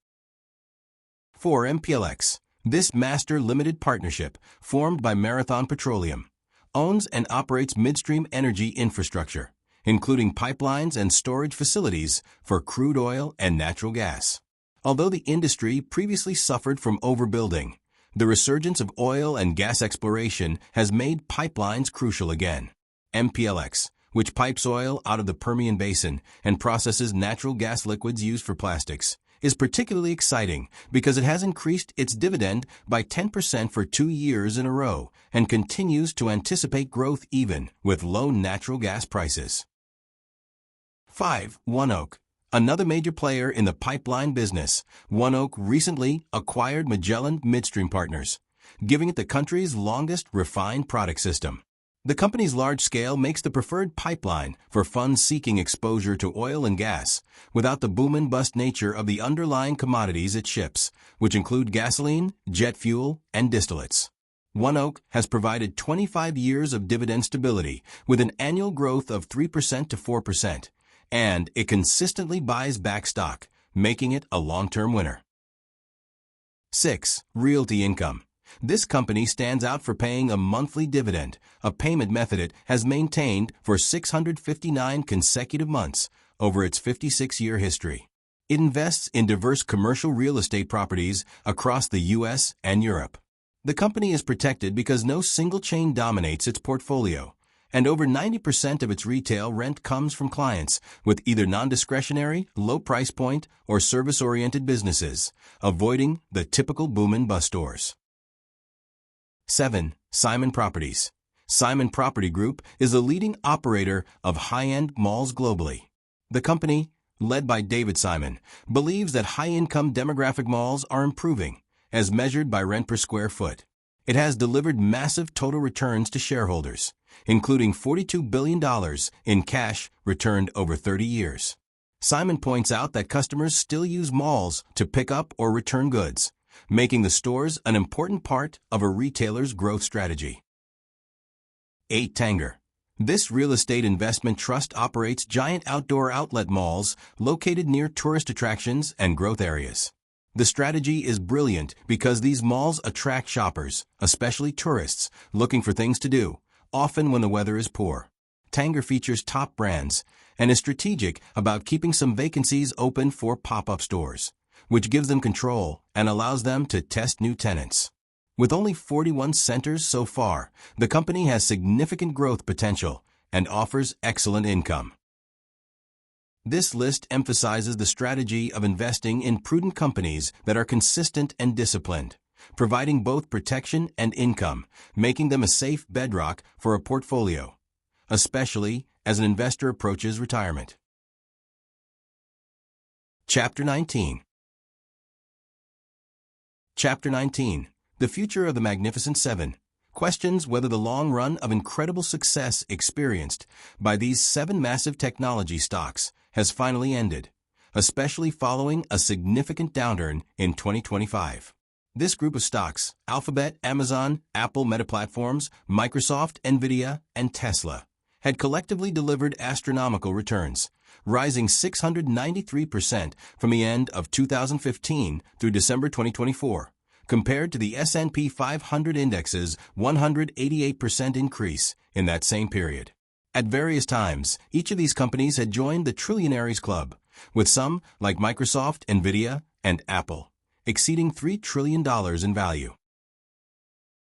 4. MPLX. This master limited partnership, formed by Marathon Petroleum, owns and operates midstream energy infrastructure, including pipelines and storage facilities for crude oil and natural gas. Although the industry previously suffered from overbuilding, the resurgence of oil and gas exploration has made pipelines crucial again. MPLX, which pipes oil out of the Permian Basin and processes natural gas liquids used for plastics, is particularly exciting because it has increased its dividend by 10% for 2 years in a row and continues to anticipate growth even with low natural gas prices. 5. ONEOK. Another major player in the pipeline business, ONEOK recently acquired Magellan Midstream Partners, giving it the country's longest refined product system. The company's large scale makes the preferred pipeline for funds seeking exposure to oil and gas without the boom and bust nature of the underlying commodities it ships, which include gasoline, jet fuel, and distillates. ONEOK has provided 25 years of dividend stability with an annual growth of 3% to 4%. And it consistently buys back stock, making it a long-term winner. 6. Realty Income. This company stands out for paying a monthly dividend, a payment method it has maintained for 659 consecutive months over its 56-year history. It invests in diverse commercial real estate properties across the U.S. and Europe. The company is protected because no single chain dominates its portfolio, and over 90% of its retail rent comes from clients with either non-discretionary, low price point, or service-oriented businesses, avoiding the typical boom and bust stores. 7. Simon Properties. Simon Property Group is the leading operator of high-end malls globally. The company, led by David Simon, believes that high-income demographic malls are improving, as measured by rent per square foot. It has delivered massive total returns to shareholders, including $42 billion in cash returned over 30 years. Simon points out that customers still use malls to pick up or return goods, making the stores an important part of a retailer's growth strategy. 8. Tanger. This real estate investment trust operates giant outdoor outlet malls located near tourist attractions and growth areas. The strategy is brilliant because these malls attract shoppers, especially tourists, looking for things to do, often when the weather is poor. Tanger features top brands and is strategic about keeping some vacancies open for pop-up stores, which gives them control and allows them to test new tenants. With only 41 centers so far, the company has significant growth potential and offers excellent income. This list emphasizes the strategy of investing in prudent companies that are consistent and disciplined, providing both protection and income, making them a safe bedrock for a portfolio, especially as an investor approaches retirement. Chapter 19. Chapter 19. The Future of the Magnificent Seven questions whether the long run of incredible success experienced by these 7 massive technology stocks has finally ended, especially following a significant downturn in 2025. This group of stocks, Alphabet, Amazon, Apple, Meta Platforms, Microsoft, Nvidia, and Tesla, had collectively delivered astronomical returns, rising 693% from the end of 2015 through December 2024, compared to the S&P 500 index's 188% increase in that same period. At various times, each of these companies had joined the Trillionaires Club, with some, like Microsoft, Nvidia, and Apple, exceeding $3 trillion in value.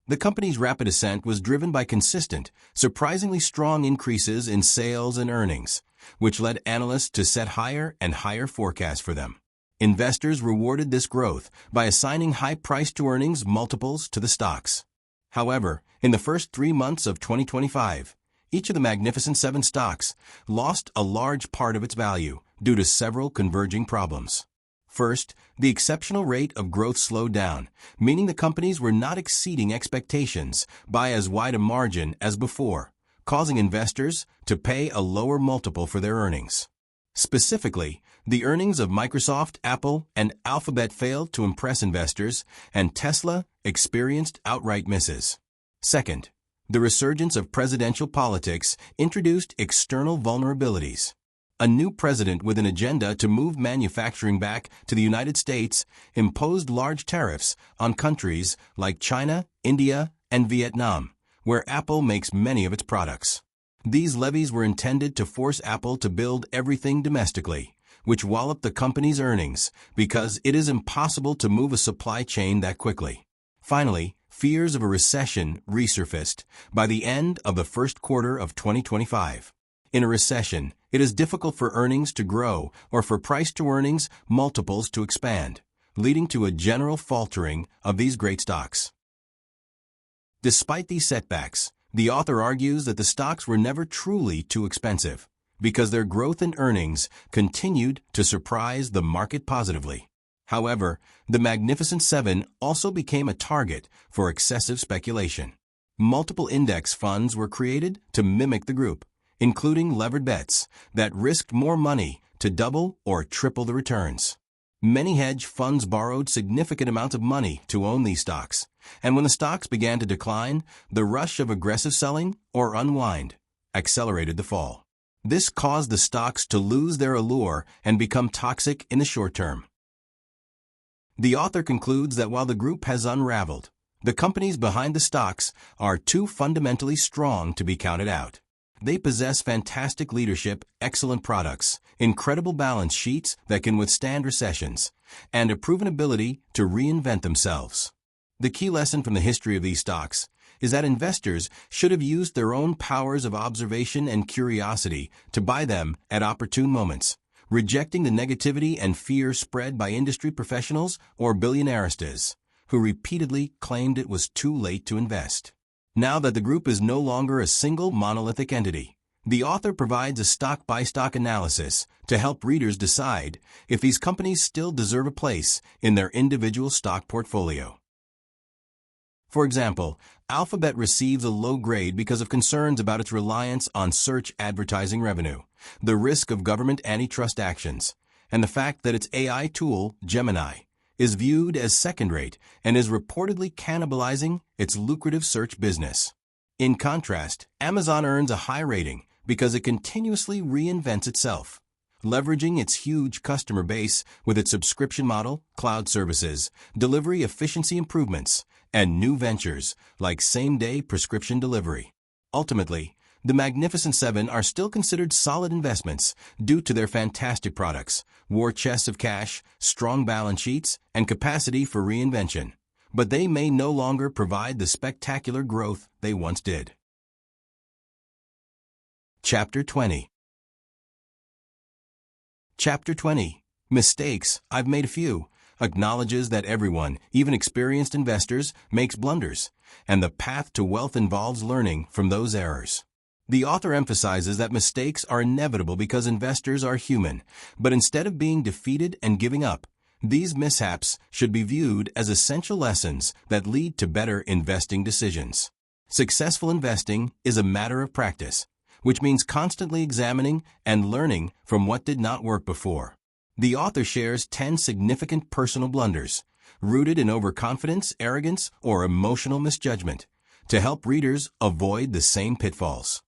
The company's rapid ascent was driven by consistent, surprisingly strong increases in sales and earnings, which led analysts to set higher and higher forecasts for them. Investors rewarded this growth by assigning high price-to-earnings multiples to the stocks. However, in the first 3 months of 2025, each of the Magnificent Seven stocks lost a large part of its value due to several converging problems. First, the exceptional rate of growth slowed down, meaning the companies were not exceeding expectations by as wide a margin as before, causing investors to pay a lower multiple for their earnings. Specifically, the earnings of Microsoft, Apple, and Alphabet failed to impress investors, and Tesla experienced outright misses. Second, the resurgence of presidential politics introduced external vulnerabilities. A new president with an agenda to move manufacturing back to the United States imposed large tariffs on countries like China, India, and Vietnam, where Apple makes many of its products. These levies were intended to force Apple to build everything domestically, which walloped the company's earnings because it is impossible to move a supply chain that quickly. Finally, fears of a recession resurfaced by the end of the first quarter of 2025. In a recession, it is difficult for earnings to grow or for price-to-earnings multiples to expand, leading to a general faltering of these great stocks. Despite these setbacks, the author argues that the stocks were never truly too expensive because their growth and earnings continued to surprise the market positively. However, the Magnificent Seven also became a target for excessive speculation. Multiple index funds were created to mimic the group, including levered bets that risked more money to double or triple the returns. Many hedge funds borrowed significant amounts of money to own these stocks, and when the stocks began to decline, the rush of aggressive selling or unwind accelerated the fall. This caused the stocks to lose their allure and become toxic in the short term. The author concludes that while the group has unraveled, the companies behind the stocks are too fundamentally strong to be counted out. They possess fantastic leadership, excellent products, incredible balance sheets that can withstand recessions, and a proven ability to reinvent themselves. The key lesson from the history of these stocks is that investors should have used their own powers of observation and curiosity to buy them at opportune moments, rejecting the negativity and fear spread by industry professionals or billionairestas, who repeatedly claimed it was too late to invest. Now that the group is no longer a single monolithic entity, the author provides a stock-by-stock analysis to help readers decide if these companies still deserve a place in their individual stock portfolio. For example, Alphabet receives a low grade because of concerns about its reliance on search advertising revenue, the risk of government antitrust actions, and the fact that its AI tool, Gemini, is viewed as second-rate and is reportedly cannibalizing its lucrative search business. In contrast, Amazon earns a high rating because it continuously reinvents itself, leveraging its huge customer base with its subscription model, cloud services, delivery efficiency improvements, and new ventures like same-day prescription delivery. Ultimately, the Magnificent Seven are still considered solid investments due to their fantastic products, war chests of cash, strong balance sheets, and capacity for reinvention. But they may no longer provide the spectacular growth they once did. Chapter 20. Chapter 20. Mistakes. I've made a few. Acknowledges that everyone, even experienced investors, makes blunders, and the path to wealth involves learning from those errors. The author emphasizes that mistakes are inevitable because investors are human, but instead of being defeated and giving up, these mishaps should be viewed as essential lessons that lead to better investing decisions. Successful investing is a matter of practice, which means constantly examining and learning from what did not work before. The author shares 10 significant personal blunders, rooted in overconfidence, arrogance, or emotional misjudgment, to help readers avoid the same pitfalls.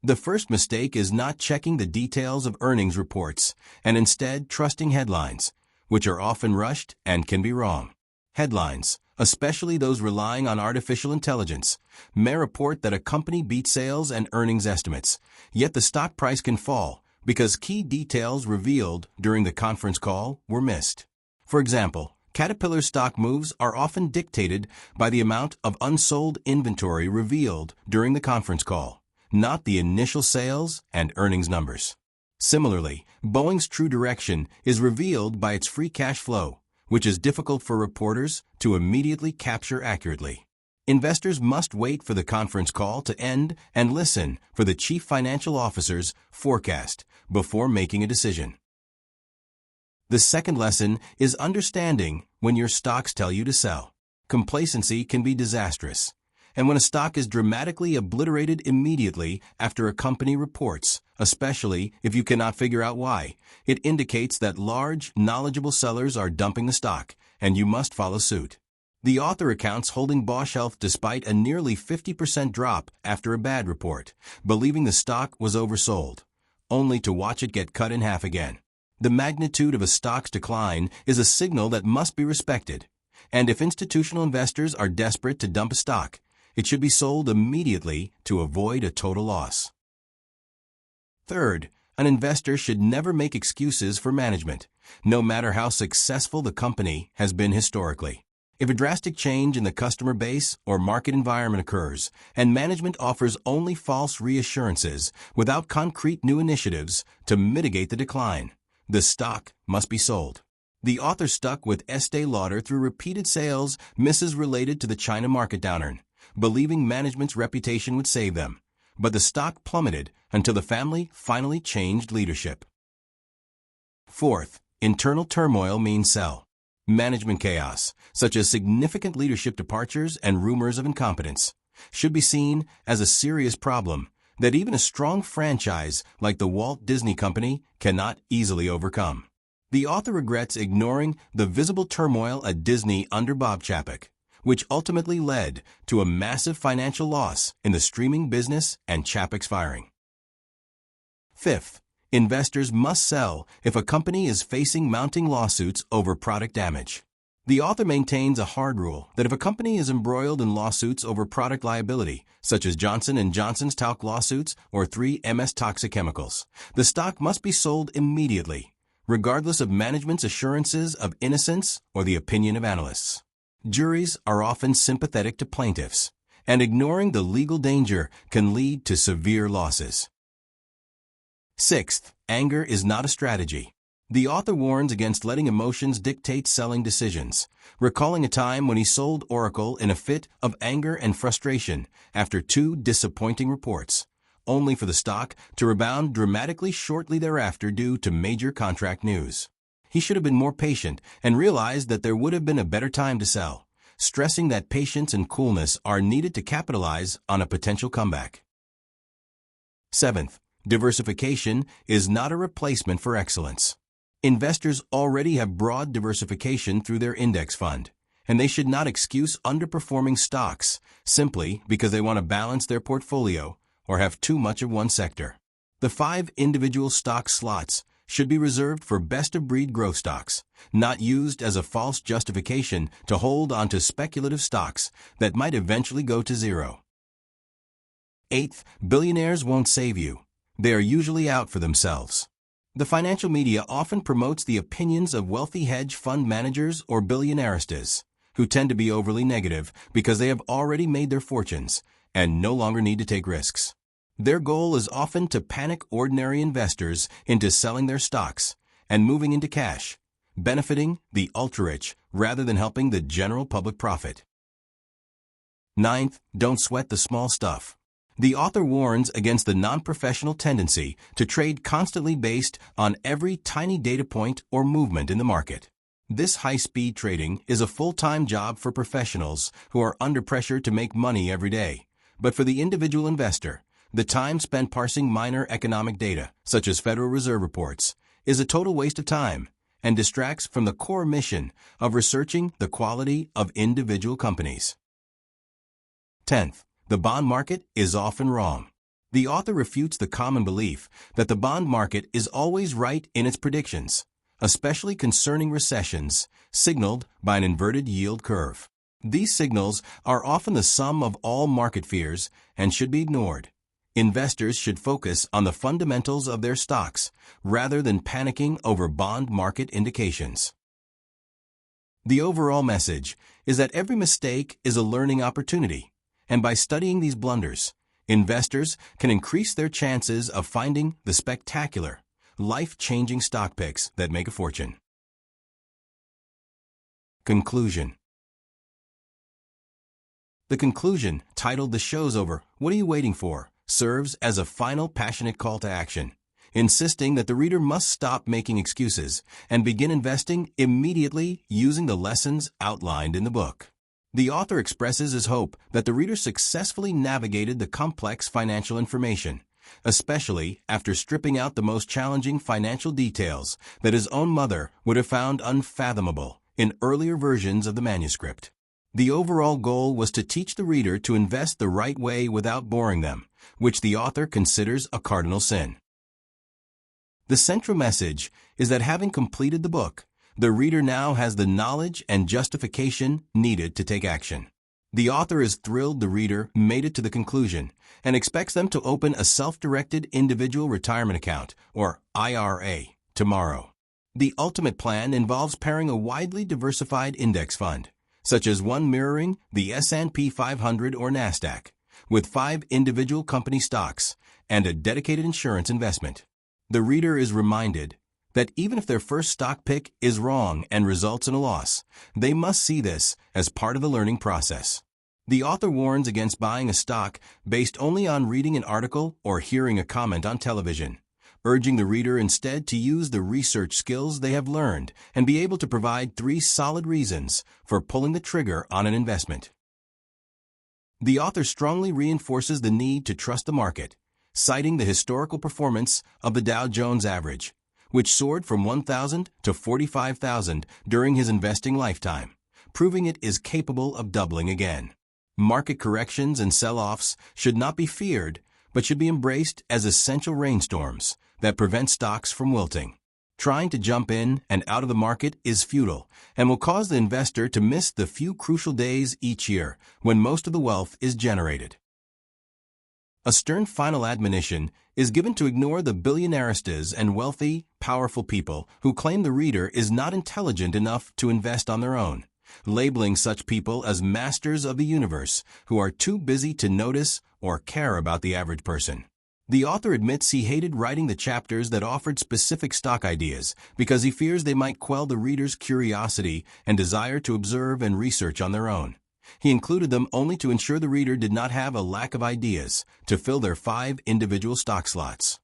The first mistake is not checking the details of earnings reports and instead trusting headlines, which are often rushed and can be wrong. Headlines, especially those relying on artificial intelligence, may report that a company beat sales and earnings estimates, yet the stock price can fall because key details revealed during the conference call were missed. For example, Caterpillar's stock moves are often dictated by the amount of unsold inventory revealed during the conference call, not the initial sales and earnings numbers. Similarly, Boeing's true direction is revealed by its free cash flow, which is difficult for reporters to immediately capture accurately. Investors must wait for the conference call to end and listen for the chief financial officer's forecast before making a decision. The second lesson is understanding when your stocks tell you to sell. Complacency can be disastrous, and when a stock is dramatically obliterated immediately after a company reports, especially if you cannot figure out why, it indicates that large, knowledgeable sellers are dumping the stock, and you must follow suit. The author accounts holding Bosch Health despite a nearly 50% drop after a bad report, believing the stock was oversold, only to watch it get cut in half again. The magnitude of a stock's decline is a signal that must be respected, and if institutional investors are desperate to dump a stock, it should be sold immediately to avoid a total loss. Third, an investor should never make excuses for management, no matter how successful the company has been historically. If a drastic change in the customer base or market environment occurs, and management offers only false reassurances without concrete new initiatives to mitigate the decline, the stock must be sold. The author stuck with Estée Lauder through repeated sales misses related to the China market downturn, believing management's reputation would save them, but the stock plummeted until the family finally changed leadership. Fourth, internal turmoil means sell. Management chaos, such as significant leadership departures and rumors of incompetence, should be seen as a serious problem that even a strong franchise like the Walt Disney Company cannot easily overcome. The author regrets ignoring the visible turmoil at Disney under Bob Chapek, which ultimately led to a massive financial loss in the streaming business and Chapek's firing. Fifth, investors must sell if a company is facing mounting lawsuits over product damage. The author maintains a hard rule that if a company is embroiled in lawsuits over product liability, such as Johnson & Johnson's talc lawsuits or 3MS toxic chemicals, the stock must be sold immediately, regardless of management's assurances of innocence or the opinion of analysts. Juries are often sympathetic to plaintiffs, and ignoring the legal danger can lead to severe losses. Sixth, anger is not a strategy. The author warns against letting emotions dictate selling decisions, recalling a time when he sold Oracle in a fit of anger and frustration after 2 disappointing reports, only for the stock to rebound dramatically shortly thereafter due to major contract news. He should have been more patient and realized that there would have been a better time to sell, stressing that patience and coolness are needed to capitalize on a potential comeback. Seventh, diversification is not a replacement for excellence. Investors already have broad diversification through their index fund, and they should not excuse underperforming stocks simply because they want to balance their portfolio or have too much of one sector. The 5 individual stock slots should be reserved for best-of-breed growth stocks, not used as a false justification to hold onto speculative stocks that might eventually go to zero. 8th, billionaires won't save you. They are usually out for themselves. The financial media often promotes the opinions of wealthy hedge fund managers or billionairestas, who tend to be overly negative because they have already made their fortunes and no longer need to take risks. Their goal is often to panic ordinary investors into selling their stocks and moving into cash, benefiting the ultra-rich rather than helping the general public profit. 9th, don't sweat the small stuff. The author warns against the non-professional tendency to trade constantly based on every tiny data point or movement in the market. This high-speed trading is a full-time job for professionals who are under pressure to make money every day. But for the individual investor, the time spent parsing minor economic data, such as Federal Reserve reports, is a total waste of time and distracts from the core mission of researching the quality of individual companies. 10th, the bond market is often wrong. The author refutes the common belief that the bond market is always right in its predictions, especially concerning recessions, signaled by an inverted yield curve. These signals are often the sum of all market fears and should be ignored. Investors should focus on the fundamentals of their stocks rather than panicking over bond market indications. The overall message is that every mistake is a learning opportunity, and by studying these blunders, investors can increase their chances of finding the spectacular, life-changing stock picks that make a fortune. Conclusion. The conclusion, titled "The Show's Over, What Are You Waiting For?" serves as a final passionate call to action, insisting that the reader must stop making excuses and begin investing immediately using the lessons outlined in the book. The author expresses his hope that the reader successfully navigated the complex financial information, especially after stripping out the most challenging financial details that his own mother would have found unfathomable in earlier versions of the manuscript. The overall goal was to teach the reader to invest the right way without boring them, which the author considers a cardinal sin. The central message is that having completed the book, the reader now has the knowledge and justification needed to take action. The author is thrilled the reader made it to the conclusion and expects them to open a self-directed individual retirement account, or IRA, tomorrow. The ultimate plan involves pairing a widely diversified index fund, such as one mirroring the S&P 500 or NASDAQ, with 5 individual company stocks and a dedicated insurance investment. The reader is reminded that even if their first stock pick is wrong and results in a loss, they must see this as part of the learning process. The author warns against buying a stock based only on reading an article or hearing a comment on television, urging the reader instead to use the research skills they have learned and be able to provide 3 solid reasons for pulling the trigger on an investment. The author strongly reinforces the need to trust the market, citing the historical performance of the Dow Jones average, which soared from 1,000 to 45,000 during his investing lifetime, proving it is capable of doubling again. Market corrections and sell-offs should not be feared, but should be embraced as essential rainstorms that prevent stocks from wilting. Trying to jump in and out of the market is futile and will cause the investor to miss the few crucial days each year when most of the wealth is generated. A stern final admonition is given to ignore the billionairestas and wealthy, powerful people who claim the reader is not intelligent enough to invest on their own, labeling such people as masters of the universe who are too busy to notice or care about the average person. The author admits he hated writing the chapters that offered specific stock ideas because he fears they might quell the reader's curiosity and desire to observe and research on their own. He included them only to ensure the reader did not have a lack of ideas to fill their 5 individual stock slots.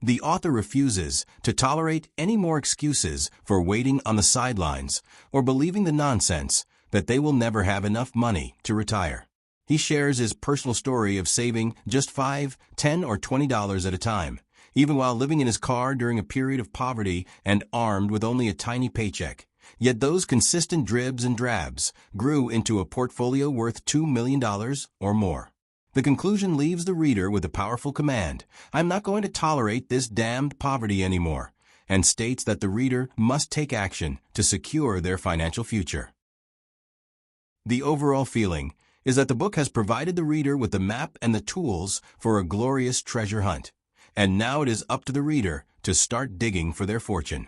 The author refuses to tolerate any more excuses for waiting on the sidelines or believing the nonsense that they will never have enough money to retire. He shares his personal story of saving just $5, $10, or $20 at a time, even while living in his car during a period of poverty and armed with only a tiny paycheck. Yet those consistent dribs and drabs grew into a portfolio worth $2 million or more. The conclusion leaves the reader with a powerful command: "I'm not going to tolerate this damned poverty anymore," and states that the reader must take action to secure their financial future. The overall feeling is that the book has provided the reader with the map and the tools for a glorious treasure hunt, and now it is up to the reader to start digging for their fortune.